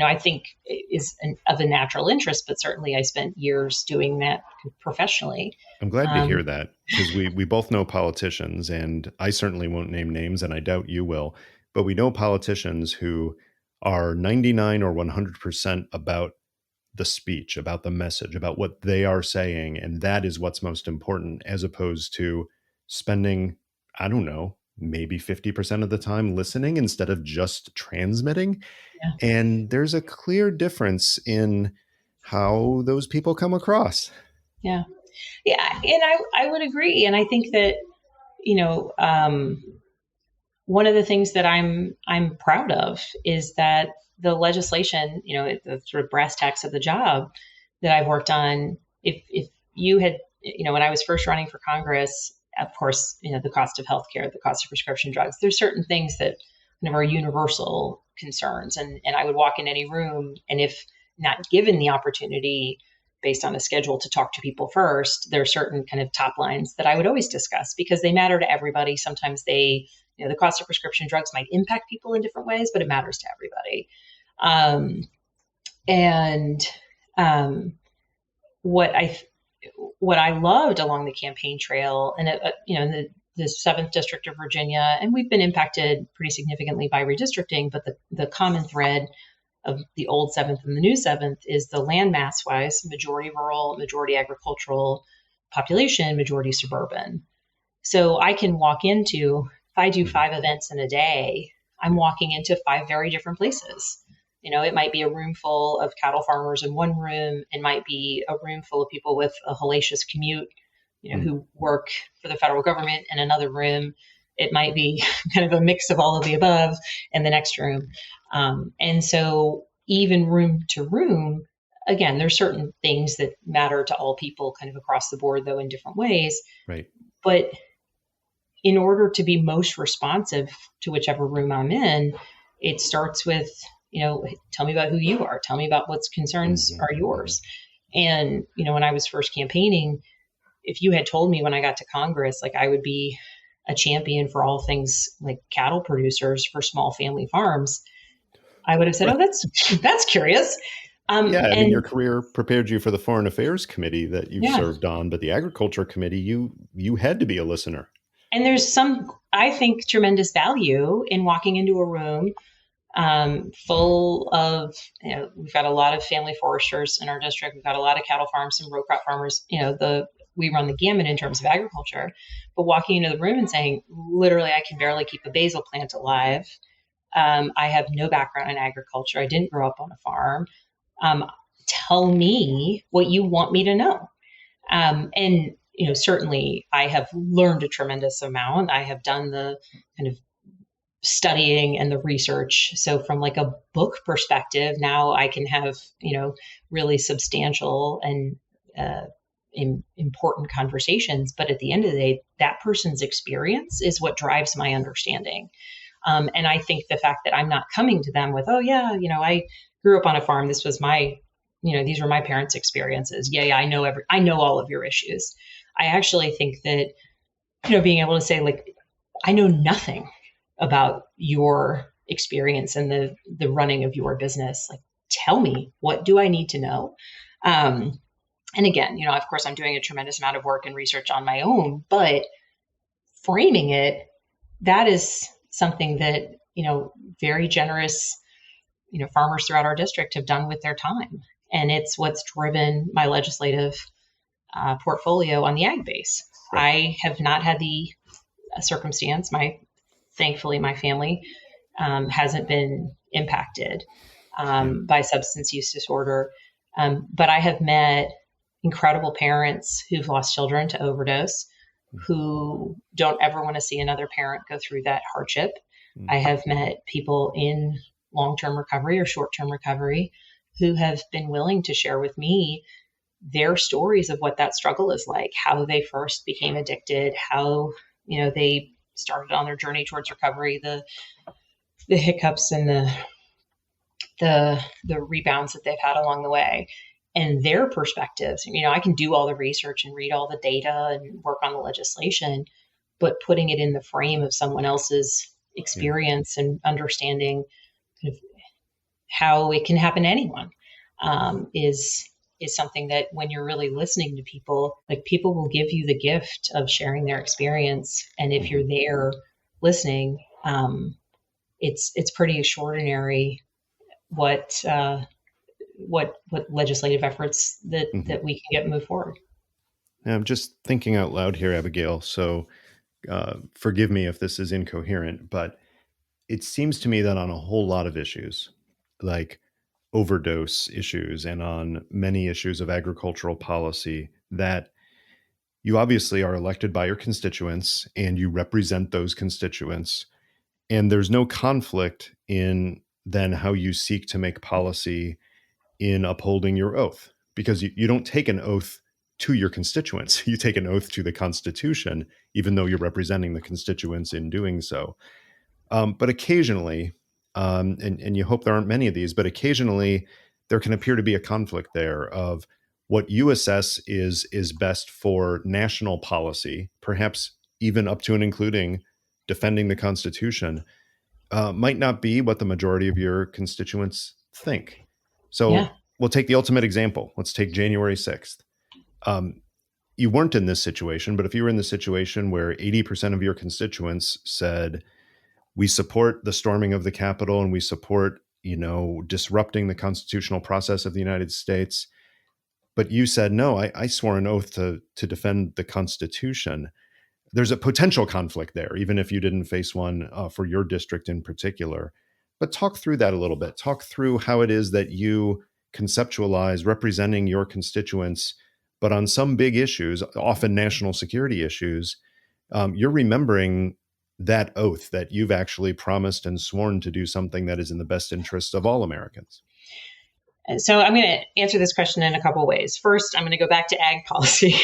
I think is of a natural interest, but certainly I spent years doing that professionally. I'm glad to hear that, because we both know politicians, and I certainly won't name names, and I doubt you will. But we know politicians who are 99 or 100% about the speech, about the message, about what they are saying. And that is what's most important, as opposed to spending, I don't know, maybe 50% of the time listening instead of just transmitting. Yeah. And there's a clear difference in how those people come across. Yeah. Yeah. And I would agree. And I think that, one of the things that I'm proud of is that the legislation, the sort of brass tacks of the job that I've worked on, if you had, when I was first running for Congress, of course, the cost of healthcare, the cost of prescription drugs, there's certain things that kind of are universal concerns. And I would walk in any room, and if not given the opportunity based on a schedule to talk to people first, there are certain kind of top lines that I would always discuss because they matter to everybody. Sometimes the cost of prescription drugs might impact people in different ways, but it matters to everybody. What I loved along the campaign trail, and in the 7th District of Virginia, and we've been impacted pretty significantly by redistricting, but the common thread of the old 7th and the new 7th is the landmass wise, majority rural, majority agricultural population, majority suburban. So I can walk into, if I do 5 events in a day, I'm walking into 5 very different places. It might be a room full of cattle farmers in one room. It might be a room full of people with a hellacious commute, who work for the federal government in another room. It might be kind of a mix of all of the above in the next room. And so even room to room, again, there's certain things that matter to all people kind of across the board, though, in different ways. Right. But in order to be most responsive to whichever room I'm in, it starts with, tell me about who you are. Tell me about what concerns Mhm, are mhm. yours. And, when I was first campaigning, if you had told me when I got to Congress, like I would be a champion for all things like cattle producers for small family farms, I would have said, Right. "Oh, that's curious." Yeah, I mean, your And career prepared you for the Foreign Affairs Committee that you've yeah, served on, but the Agriculture Committee, you had to be a listener. and there's I think, tremendous value in walking into a room full of, we've got a lot of family foresters in our district. We've got a lot of cattle farms and row crop farmers. We run the gamut in terms of agriculture. But walking into the room and saying, literally, I can barely keep a basil plant alive. I have no background in agriculture. I didn't grow up on a farm. Um, Tell me what you want me to know. And certainly, I have learned a tremendous amount. I have done the kind of studying and the research. So from like a book perspective, now I can have, really substantial and important conversations. But at the end of the day, that person's experience is what drives my understanding. And I think the fact that I'm not coming to them with, oh yeah, I grew up on a farm. This was my, these were my parents' experiences. Yeah, I know all of your issues. I actually think that, being able to say like, I know nothing about your experience and the running of your business. Like, tell me, what do I need to know? And again, of course, I'm doing a tremendous amount of work and research on my own, but framing it, that is something that very generous farmers throughout our district have done with their time, and it's what's driven my legislative portfolio on the ag base. Right. I have not had the circumstance. Thankfully, my family hasn't been impacted Yeah. by substance use disorder. But I have met incredible parents who've lost children to overdose, who don't ever want to see another parent go through that hardship. I Mhm. have met people in long-term recovery or short-term recovery who have been willing to share with me their stories of what that struggle is like, how they first became addicted, how they started on their journey towards recovery, the hiccups and the rebounds that they've had along the way, and their perspectives. I can do all the research and read all the data and work on the legislation, but putting it in the frame of someone else's Yeah. experience and understanding kind of how it can happen to anyone is something that, when you're really listening to people, like, people will give you the gift of sharing their experience, and if Mhm. you're there listening, it's pretty extraordinary what what legislative efforts Mhm. that we can get moved forward. Yeah, I'm just thinking out loud here, Abigail. So, forgive me if this is incoherent, but it seems to me that on a whole lot of issues, like overdose issues and on many issues of agricultural policy, that you obviously are elected by your constituents and you represent those constituents. And there's no conflict in then how you seek to make policy in upholding your oath, because you don't take an oath to your constituents. You take an oath to the Constitution, even though you're representing the constituents in doing so. But occasionally, and you hope there aren't many of these, but occasionally there can appear to be a conflict there of what you assess is best for national policy, perhaps even up to and including defending the Constitution, might not be what the majority of your constituents think. Yeah, So we'll take the ultimate example. Let's take January 6th. Um, you weren't in this situation, but if you were in the situation where 80% of your constituents said, we support the storming of the Capitol and we support, disrupting the constitutional process of the United States, but you said, no, I swore an oath to defend the Constitution. There's a potential conflict there, even if you didn't face one for your district in particular. But talk through that a little bit. Talk through how it is that you conceptualize representing your constituents, but on some big issues, often national security issues, you're remembering that oath that you've actually promised and sworn to do something that is in the best interests of all Americans. so I'm going to answer this question in a couple of ways. First, I'm going to go back to ag policy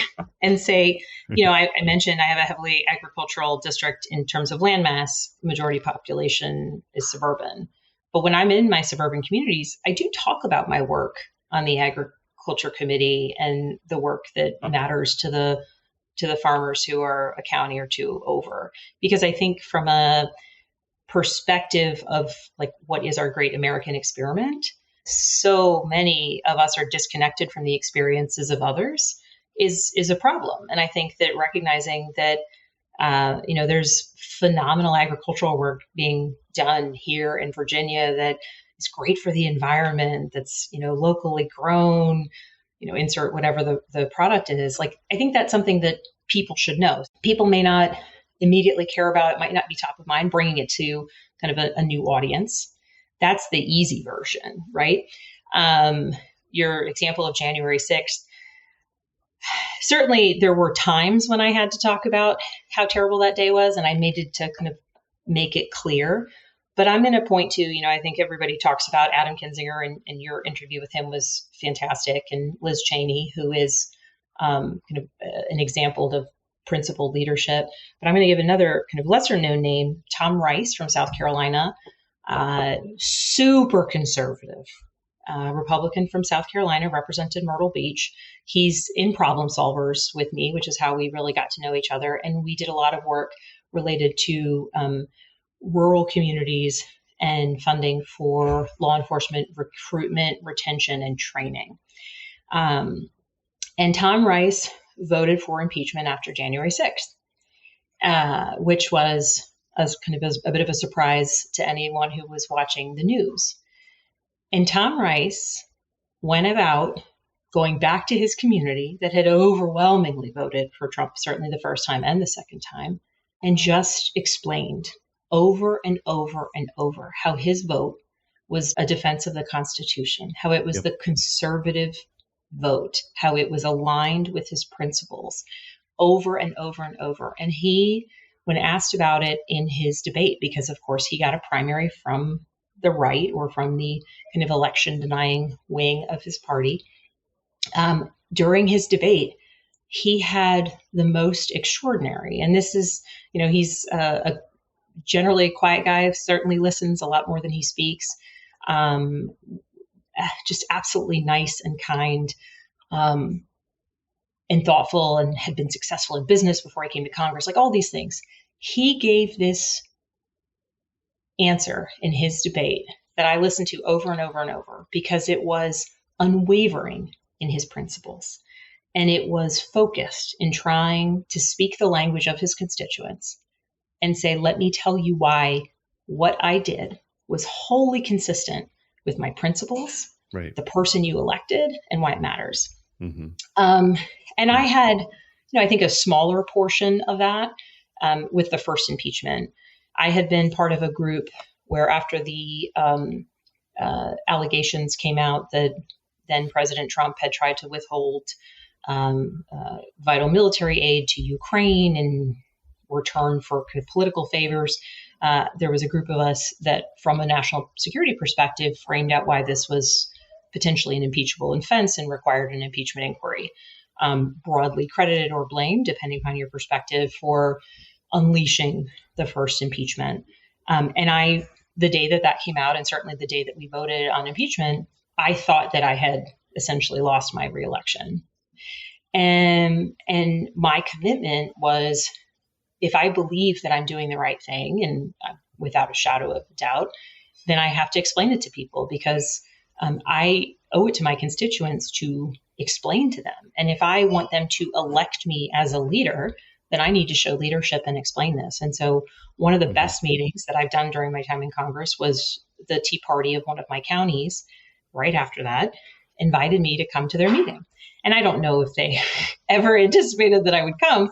and say, I mentioned I have a heavily agricultural district in terms of landmass. Majority population is suburban. But when I'm in my suburban communities, I do talk about my work on the agriculture committee and the work that matters to the farmers who are a county or two over. Because I think from a perspective of like what is our great American experiment, so many of us are disconnected from the experiences of others is a problem. And I think that recognizing that there's phenomenal agricultural work being done here in Virginia that is great for the environment, that's, locally grown, insert whatever the product is. Like, I think that's something that people should know. People may not immediately care about it, might not be top of mind, bringing it to kind of a new audience. That's the easy version, right? Your example of January 6th, certainly there were times when I had to talk about how terrible that day was, and I needed to kind of make it clear. But I'm going to point to, I think everybody talks about Adam Kinzinger, and your interview with him was fantastic, and Liz Cheney, who is kind of an example of principled leadership. But I'm going to give another kind of lesser known name, Tom Rice from South Carolina, super conservative. Republican from South Carolina, represented Myrtle Beach. He's in Problem Solvers with me, which is how we really got to know each other. And we did a lot of work related to rural communities and funding for law enforcement recruitment, retention, and training. And Tom Rice voted for impeachment after January 6th, which was a bit of a surprise to anyone who was watching the news. And Tom Rice went about going back to his community that had overwhelmingly voted for Trump, certainly the first time and the second time, and just explained over and over and over how his vote was a defense of the Constitution, how it was the conservative vote, how it was aligned with his principles, over and over and over. And he, when asked about it in his debate, because of course he got a primary from the right or from the kind of election denying wing of his party, during his debate, he had the most extraordinary, and this is, he's a generally a quiet guy, certainly listens a lot more than he speaks, just absolutely nice and kind, and thoughtful, and had been successful in business before he came to Congress, like all these things. He gave this answer in his debate that I listened to over and over and over because it was unwavering in his principles. And it was focused in trying to speak the language of his constituents and say, let me tell you why what I did was wholly consistent with my principles, right, the person you elected, and why it matters. Mm-hmm. And I had, I think a smaller portion of that with the first impeachment. I had been part of a group where after the allegations came out that then President Trump had tried to withhold vital military aid to Ukraine in return for kind of political favors, there was a group of us that, from a national security perspective, framed out why this was potentially an impeachable offense and required an impeachment inquiry, broadly credited or blamed, depending on your perspective, for unleashing the first impeachment. And the day that came out, and certainly the day that we voted on impeachment, I thought that I had essentially lost my reelection. And my commitment was, if I believe that I'm doing the right thing, and without a shadow of doubt, then I have to explain it to people, because I owe it to my constituents to explain to them. And if I want them to elect me as a leader, then I need to show leadership and explain this. And so one of the best meetings that I've done during my time in Congress was the Tea Party of one of my counties, right after that, invited me to come to their meeting. And I don't know if they ever anticipated that I would come,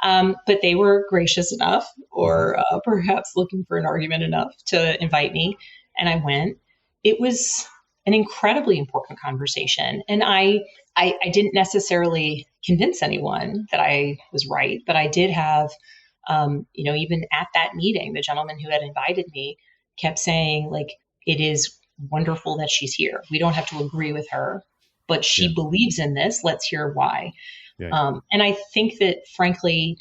but they were gracious enough, or perhaps looking for an argument enough, to invite me. And I went. It was an incredibly important conversation. And I didn't necessarily convince anyone that I was right, but I did have, even at that meeting, the gentleman who had invited me kept saying, like, it is wonderful that she's here. We don't have to agree with her, but she believes in this. Let's hear why. Yeah. And I think that, frankly,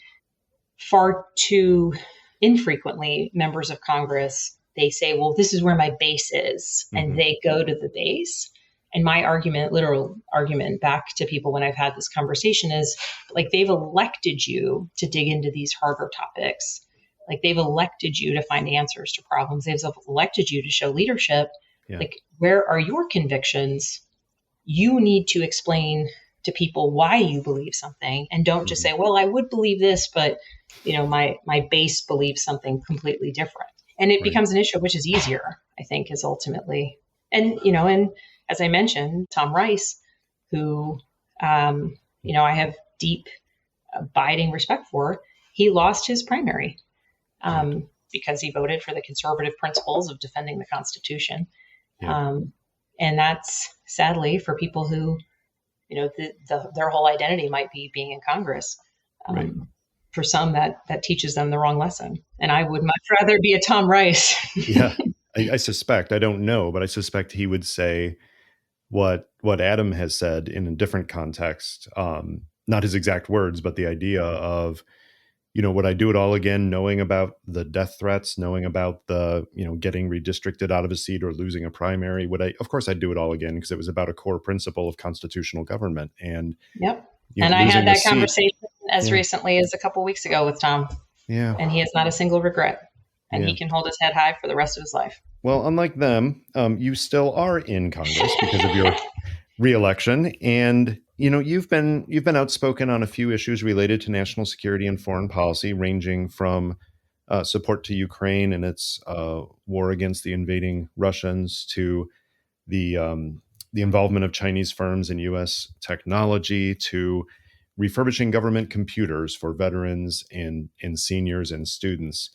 far too infrequently, members of Congress they say, well, this is where my base is. And they go to the base. And my argument, literal argument back to people when I've had this conversation is like, they've elected you to dig into these harder topics. Like they've elected you to find answers to problems. They've elected you to show leadership. Yeah. Like, where are your convictions? You need to explain to people why you believe something, and don't just say, well, I would believe this, but my base believes something completely different. And it becomes an issue, which is easier, I think, is ultimately. And, and as I mentioned, Tom Rice, who, I have deep, abiding respect for, he lost his primary because he voted for the conservative principles of defending the Constitution. Yeah. And that's sadly for people who, their whole identity might be being in Congress. For some, that teaches them the wrong lesson. And I would much rather be a Tom Rice. Yeah, I suspect, I don't know, but I suspect he would say what Adam has said in a different context, not his exact words, but the idea of, would I do it all again, knowing about the death threats, knowing about the, getting redistricted out of a seat or losing a primary? Of course I'd do it all again, because it was about a core principle of constitutional government. And yep. And I had that conversation as recently as a couple of weeks ago with Tom. Yeah. And he has not a single regret. And he can hold his head high for the rest of his life. Well, unlike them, you still are in Congress because of your reelection. And, you've been outspoken on a few issues related to national security and foreign policy, ranging from support to Ukraine and its war against the invading Russians, to the involvement of Chinese firms in U.S. technology, to refurbishing government computers for veterans and seniors and students.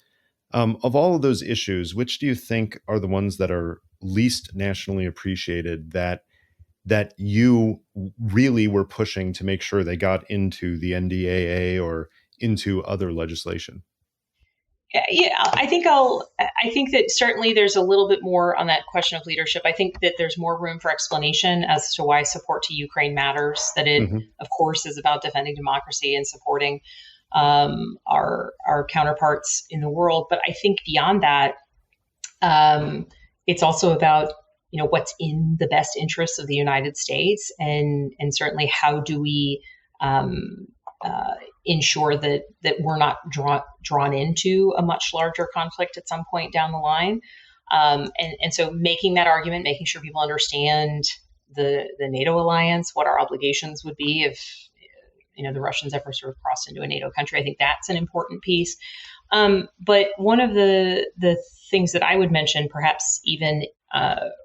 Of all of those issues, which do you think are the ones that are least nationally appreciated, that you really were pushing to make sure they got into the NDAA or into other legislation? Yeah, I think that certainly there's a little bit more on that question of leadership. I think that there's more room for explanation as to why support to Ukraine matters, that it, of course, is about defending democracy and supporting our counterparts in the world. But I think beyond that, it's also about, what's in the best interests of the United States, and certainly how do we ensure that we're not drawn into a much larger conflict at some point down the line. And so making that argument, making sure people understand the NATO alliance, what our obligations would be if, the Russians ever sort of crossed into a NATO country. I think that's an important piece. But one of the things that I would mention, perhaps even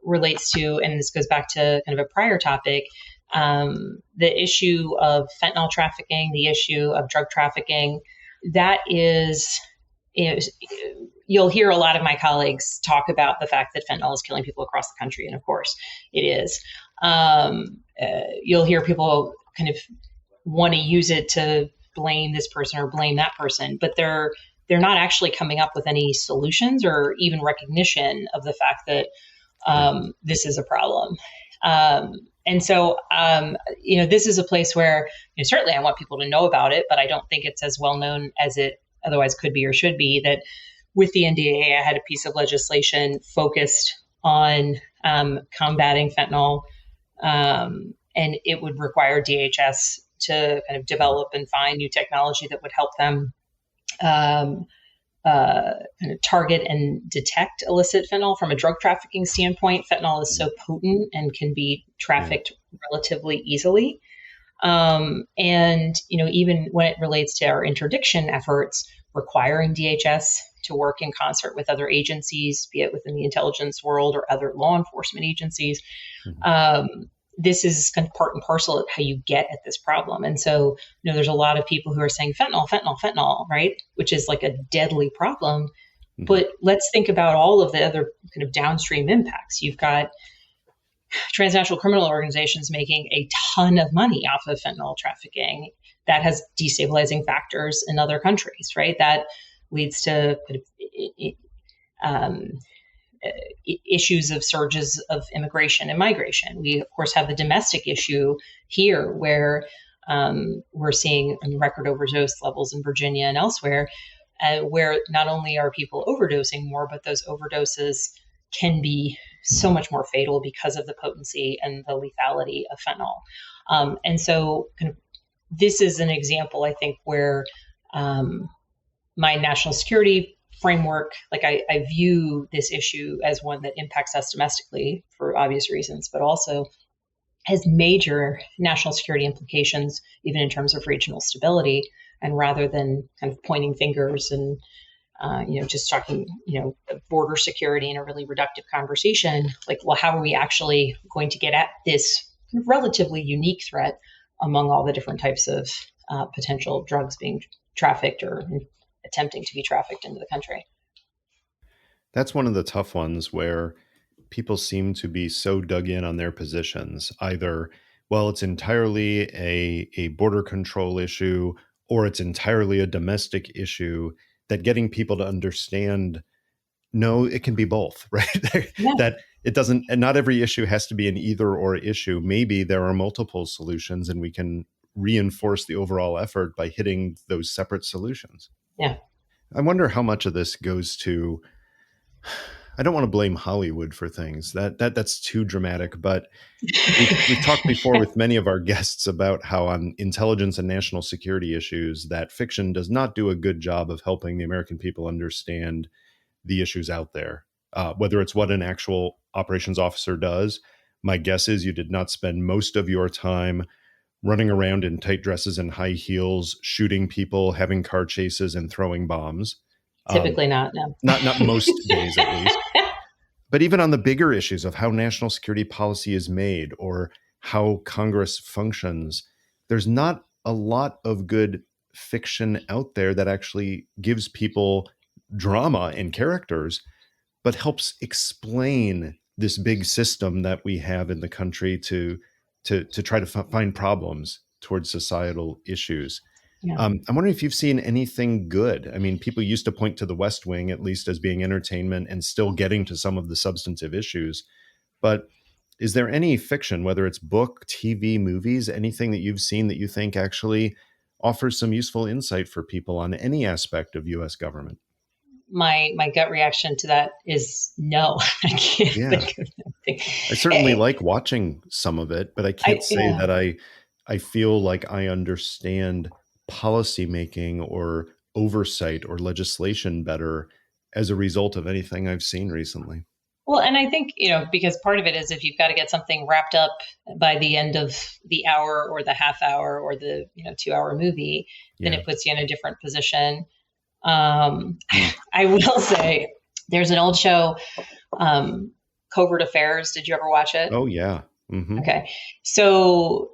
relates to, and this goes back to kind of a prior topic, the issue of fentanyl trafficking, the issue of drug trafficking. That is, you'll hear a lot of my colleagues talk about the fact that fentanyl is killing people across the country, and of course it is. You'll hear people kind of want to use it to blame this person or blame that person, but they're not actually coming up with any solutions or even recognition of the fact that this is a problem. And so, this is a place where certainly I want people to know about it, but I don't think it's as well known as it otherwise could be or should be. That with the NDAA, I had a piece of legislation focused on combating fentanyl, and it would require DHS to kind of develop and find new technology that would help them kind of target and detect illicit fentanyl. From a drug trafficking standpoint, fentanyl is so potent and can be trafficked relatively easily. And, even when it relates to our interdiction efforts, requiring DHS to work in concert with other agencies, be it within the intelligence world or other law enforcement agencies, this is kind of part and parcel of how you get at this problem. And so, there's a lot of people who are saying fentanyl, right? Which is like a deadly problem. But let's think about all of the other kind of downstream impacts. You've got transnational criminal organizations making a ton of money off of fentanyl trafficking. That has destabilizing factors in other countries, right? That leads to issues of surges of immigration and migration. We, of course, have the domestic issue here where we're seeing record overdose levels in Virginia and elsewhere. where not only are people overdosing more, but those overdoses can be so much more fatal because of the potency and the lethality of fentanyl. And so kind of, this is an example, I think, where my national security framework, like I view this issue as one that impacts us domestically for obvious reasons, but also has major national security implications, even in terms of regional stability. And rather than kind of pointing fingers and just talking, border security in a really reductive conversation, like, well, how are we actually going to get at this relatively unique threat among all the different types of potential drugs being trafficked or attempting to be trafficked into the country? That's one of the tough ones where people seem to be so dug in on their positions. Either, well, it's entirely a border control issue, or it's entirely a domestic issue, that getting people to understand, no, it can be both, right? Yeah. That it doesn't, and not every issue has to be an either or issue. Maybe there are multiple solutions and we can reinforce the overall effort by hitting those separate solutions. Yeah. I wonder how much of this goes to, I don't want to blame Hollywood for things. That's too dramatic, but we've talked before with many of our guests about how on intelligence and national security issues that fiction does not do a good job of helping the American people understand the issues out there. Whether it's what an actual operations officer does, my guess is you did not spend most of your time running around in tight dresses and high heels, shooting people, having car chases, and throwing bombs. Typically not, no. Not most days, at least. But even on the bigger issues of how national security policy is made or how Congress functions, there's not a lot of good fiction out there that actually gives people drama and characters, but helps explain this big system that we have in the country to try to find problems towards societal issues. Yeah. I'm wondering if you've seen anything good. I mean, people used to point to The West Wing, at least, as being entertainment and still getting to some of the substantive issues. But is there any fiction, whether it's book, TV, movies, anything that you've seen that you think actually offers some useful insight for people on any aspect of U.S. government? My gut reaction to that is no. I can't think of anything. I certainly like watching some of it, but I can't say that I feel like I understand policymaking or oversight or legislation better as a result of anything I've seen recently. Well, and I think, because part of it is if you've got to get something wrapped up by the end of the hour or the half hour or the 2-hour movie, then it puts you in a different position. I will say there's an old show, Covert Affairs. Did you ever watch it? Oh, yeah. Mm-hmm. Okay. So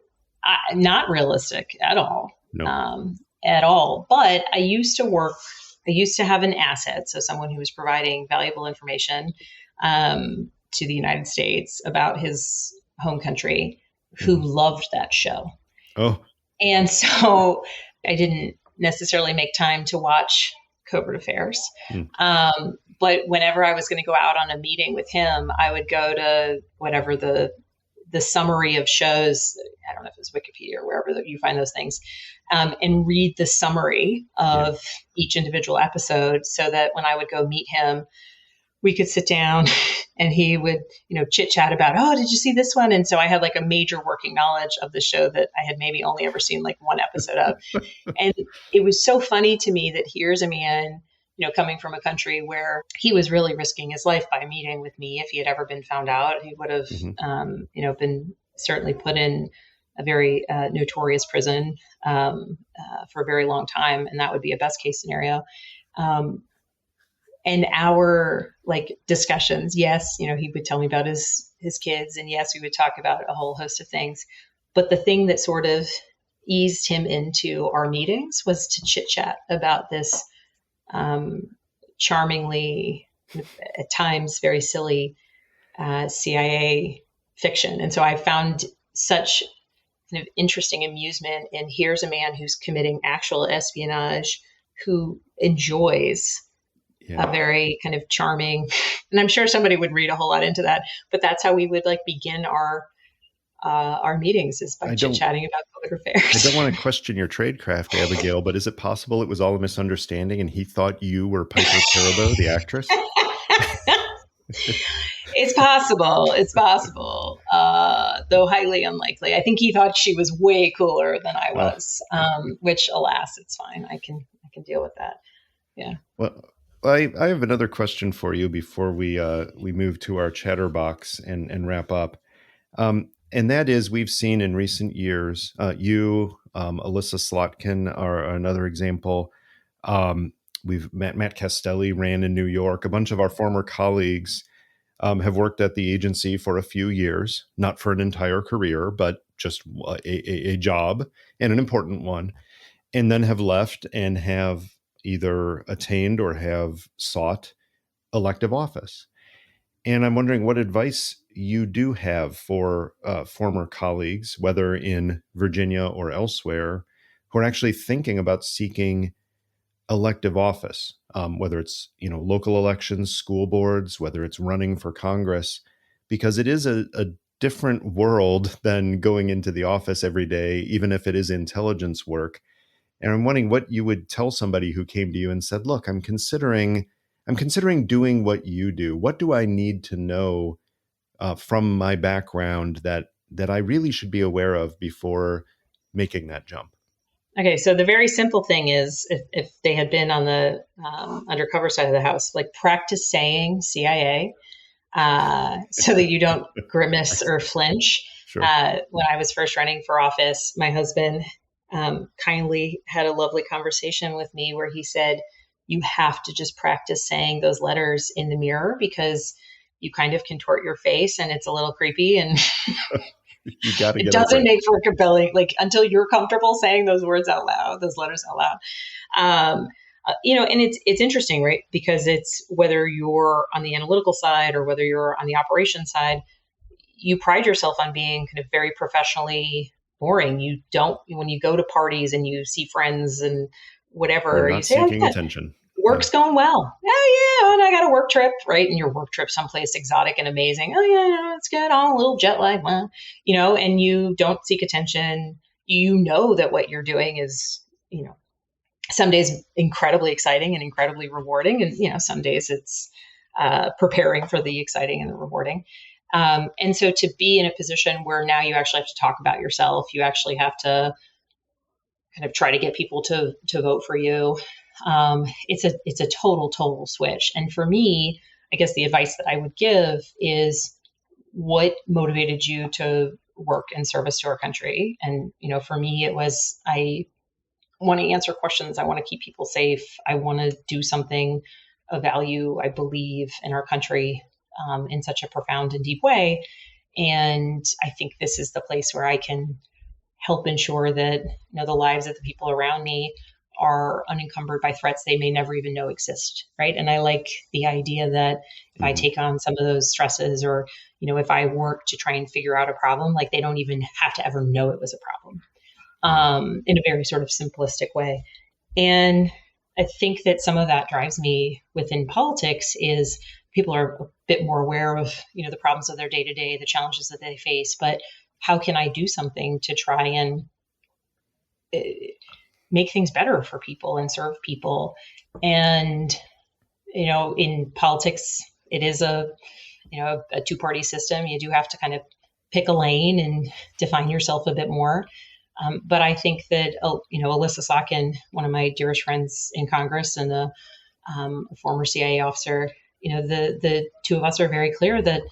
not realistic at all. No. At all. But I used to have an asset. So someone who was providing valuable information to the United States about his home country who loved that show. Oh. And so I didn't necessarily make time to watch Covert Affairs. But whenever I was going to go out on a meeting with him, I would go to whatever the summary of shows, I don't know if it's Wikipedia or wherever you find those things, and read the summary of each individual episode so that when I would go meet him, we could sit down and he would, chit chat about, oh, did you see this one? And so I had like a major working knowledge of the show that I had maybe only ever seen like one episode of. And it was so funny to me that here's a man, coming from a country where he was really risking his life by meeting with me. If he had ever been found out, he would have, been certainly put in a very notorious prison for a very long time. And that would be a best case scenario. And our discussions, yes, he would tell me about his kids, and yes, we would talk about a whole host of things. But the thing that sort of eased him into our meetings was to chit chat about this charmingly, at times very silly CIA fiction. And so I found such kind of interesting amusement in here's a man who's committing actual espionage, who enjoys a very kind of charming, and I'm sure somebody would read a whole lot into that, but that's how we would begin our meetings, is by chit-chatting about public I affairs. don't want to question your tradecraft, Abigail, but is it possible it was all a misunderstanding and he thought you were Piper Perabo, the actress? It's possible. It's possible, though highly unlikely. I think he thought she was way cooler than I Oh, was, which, alas, it's fine. I can deal with that. Yeah. well, I have another question for you before we move to our chatterbox and wrap up. And that is, we've seen in recent years, you, Alyssa Slotkin are another example. We've Matt Castelli ran in New York. A bunch of our former colleagues have worked at the agency for a few years, not for an entire career, but just a job and an important one, and then have left and have either attained or have sought elective office. And I'm wondering what advice you do have for former colleagues, whether in Virginia or elsewhere, who are actually thinking about seeking elective office, whether it's local elections, school boards, whether it's running for Congress, because it is a different world than going into the office every day, even if it is intelligence work. And I'm wondering what you would tell somebody who came to you and said, "Look, I'm considering doing what you do. What do I need to know from my background that I really should be aware of before making that jump?" Okay, so the very simple thing is, if they had been on the undercover side of the house, like practice saying CIA, so that you don't grimace or flinch. Sure. When I was first running for office, my husband kindly had a lovely conversation with me where he said, "You have to just practice saying those letters in the mirror because you kind of contort your face and it's a little creepy and You got to it get over doesn't it. make for compelling, like until you're comfortable saying those words out loud, those letters out loud." And it's interesting, right? Because it's whether you're on the analytical side or whether you're on the operation side, you pride yourself on being kind of very professionally boring. You don't, when you go to parties and you see friends and We're whatever, you not say, "Oh seeking yeah, attention. Yeah. work's going well. Oh yeah, and I got a work trip," right? And your work trip someplace exotic and amazing. "Oh yeah, it's good. On a little jet lag, well," and you don't seek attention. You know that what you're doing is, some days incredibly exciting and incredibly rewarding, and some days it's preparing for the exciting and the rewarding. And so to be in a position where now you actually have to talk about yourself, you actually have to kind of try to get people to vote for you. It's a total switch. And for me, I guess the advice that I would give is, what motivated you to work in service to our country? And for me, it was, I want to answer questions. I want to keep people safe. I want to do something of value. I believe in our country in such a profound and deep way. And I think this is the place where I can help ensure that the lives of the people around me are unencumbered by threats they may never even know exist, right? And I like the idea that if I take on some of those stresses, or if I work to try and figure out a problem, like they don't even have to ever know it was a problem, in a very sort of simplistic way. And I think that some of that drives me within politics is people are a bit more aware of the problems of their day to day, the challenges that they face, but how can I do something to try and make things better for people and serve people? And in politics, it is a two-party system. You do have to kind of pick a lane and define yourself a bit more. But I think that Alyssa Slotkin, one of my dearest friends in Congress and a former CIA officer, the two of us are very clear that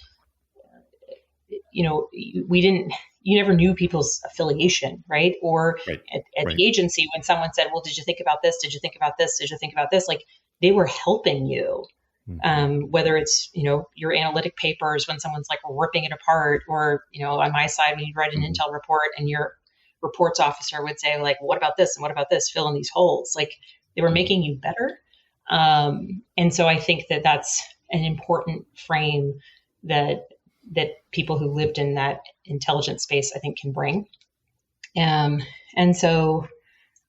you never knew people's affiliation, right? Or Right. at Right. the agency, when someone said, "Well, did you think about this? Did you think about this? Did you think about this?" Like, they were helping you. Whether it's, your analytic papers when someone's like ripping it apart, or, on my side, when you write an intel report and your reports officer would say, like, "What about this? And what about this? Fill in these holes." Like, they were making you better. And so I think that that's an important frame that people who lived in that intelligence space, I think, can bring. And so,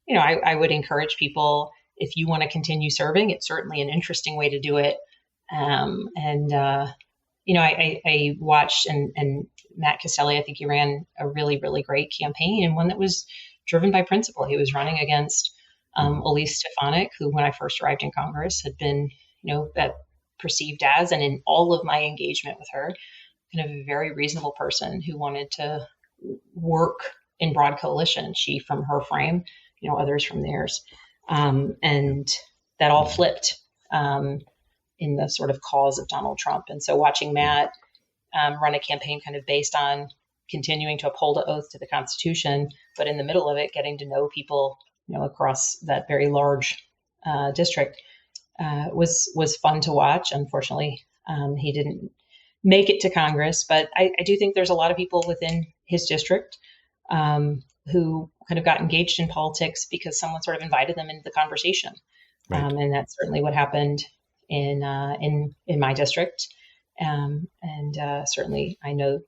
I would encourage people, if you want to continue serving, it's certainly an interesting way to do it. I watched and Matt Castelli, I think he ran a really, really great campaign, and one that was driven by principle. He was running against Elise Stefanik, who, when I first arrived in Congress, had been, that perceived as, and in all of my engagement with her, kind of a very reasonable person who wanted to work in broad coalition. She from her frame, others from theirs. And that all flipped in the sort of cause of Donald Trump. And so watching Matt run a campaign kind of based on continuing to uphold an oath to the Constitution, but in the middle of it, getting to know people, across that very large district was fun to watch. Unfortunately, he didn't make it to Congress, but I do think there's a lot of people within his district who kind of got engaged in politics because someone sort of invited them into the conversation. Right. And that's certainly what happened in my district. And certainly I know,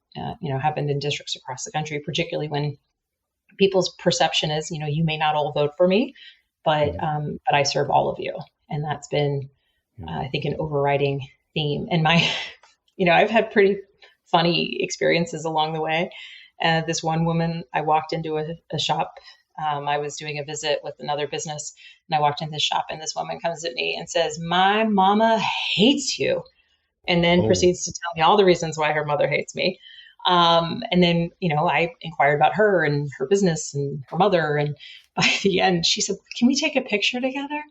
happened in districts across the country, particularly when people's perception is, you may not all vote for me, but I serve all of you. And that's been, I think, an overriding theme. And I've had pretty funny experiences along the way. This one woman, I walked into a shop. I was doing a visit with another business, and I walked into the shop, and this woman comes at me and says, "My mama hates you," and then proceeds to tell me all the reasons why her mother hates me. And then, I inquired about her and her business and her mother. And by the end, she said, "Can we take a picture together?"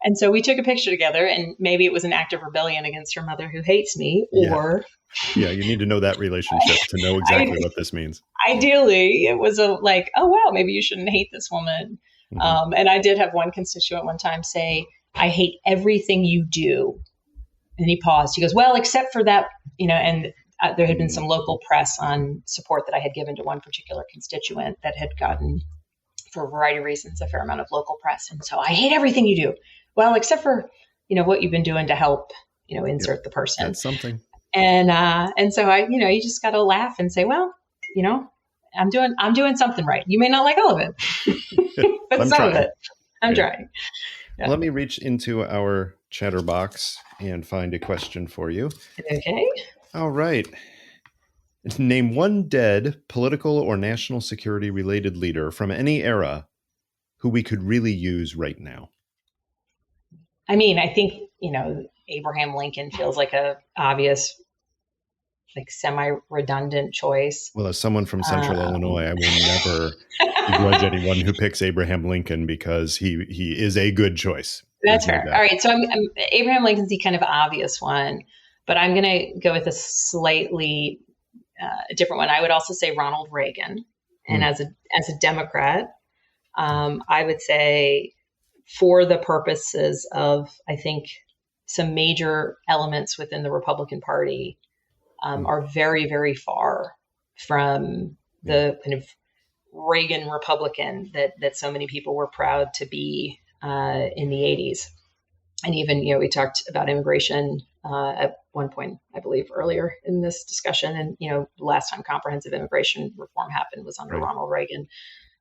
And so we took a picture together, and maybe it was an act of rebellion against her mother who hates me, or... Yeah, you need to know that relationship to know exactly what this means. Ideally, it was oh, wow, maybe you shouldn't hate this woman. Mm-hmm. And I did have one constituent one time say, "I hate everything you do." And he paused. He goes, "Well, except for that," and there had been some local press on support that I had given to one particular constituent that had gotten, for a variety of reasons, a fair amount of local press. And so, "I hate everything you do. Well, except for, what you've been doing to help, insert the person." That's something. And so you just got to laugh and say, "Well, I'm doing something right. You may not like all of it, but some of it, I'm trying." Yeah. Let me reach into our chatter box and find a question for you. Okay. All right. Name one dead political or national security related leader from any era who we could really use right now. I mean, I think, Abraham Lincoln feels like a obvious, semi-redundant choice. Well, as someone from Central Illinois, I will never begrudge anyone who picks Abraham Lincoln because he is a good choice. That's fair. All right. So Abraham Lincoln's the kind of obvious one, but I'm going to go with a slightly different one. I would also say Ronald Reagan. And as a Democrat, I would say, for the purposes of, I think, some major elements within the Republican Party are very, very far from the kind of Reagan Republican that so many people were proud to be in the 80s. And even, we talked about immigration at one point, I believe, earlier in this discussion. And, the last time comprehensive immigration reform happened was under Ronald Reagan.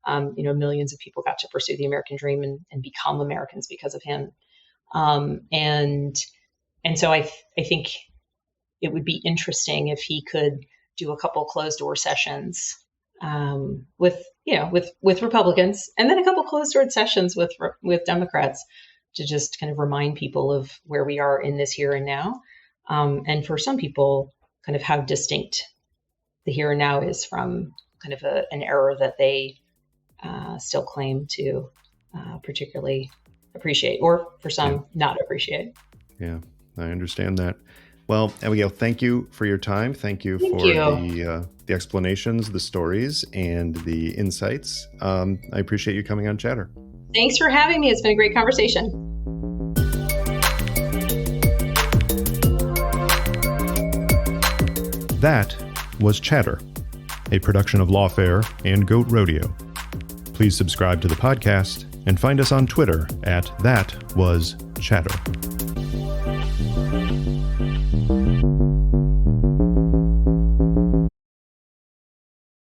Millions of people got to pursue the American dream and become Americans because of him. And so I think it would be interesting if he could do a couple closed door sessions with Republicans, and then a couple closed door sessions with Democrats to just kind of remind people of where we are in this here and now. And for some people, kind of how distinct the here and now is from kind of an era that they still claim to particularly appreciate, or for some not appreciate. Yeah, I understand that. Well, Abigail, thank you for your time. Thank you for the explanations, the stories, and the insights. I appreciate you coming on Chatter. Thanks for having me. It's been a great conversation. That was Chatter, a production of Lawfare and Goat Rodeo. Please subscribe to the podcast and find us on Twitter at ThatWasChatter.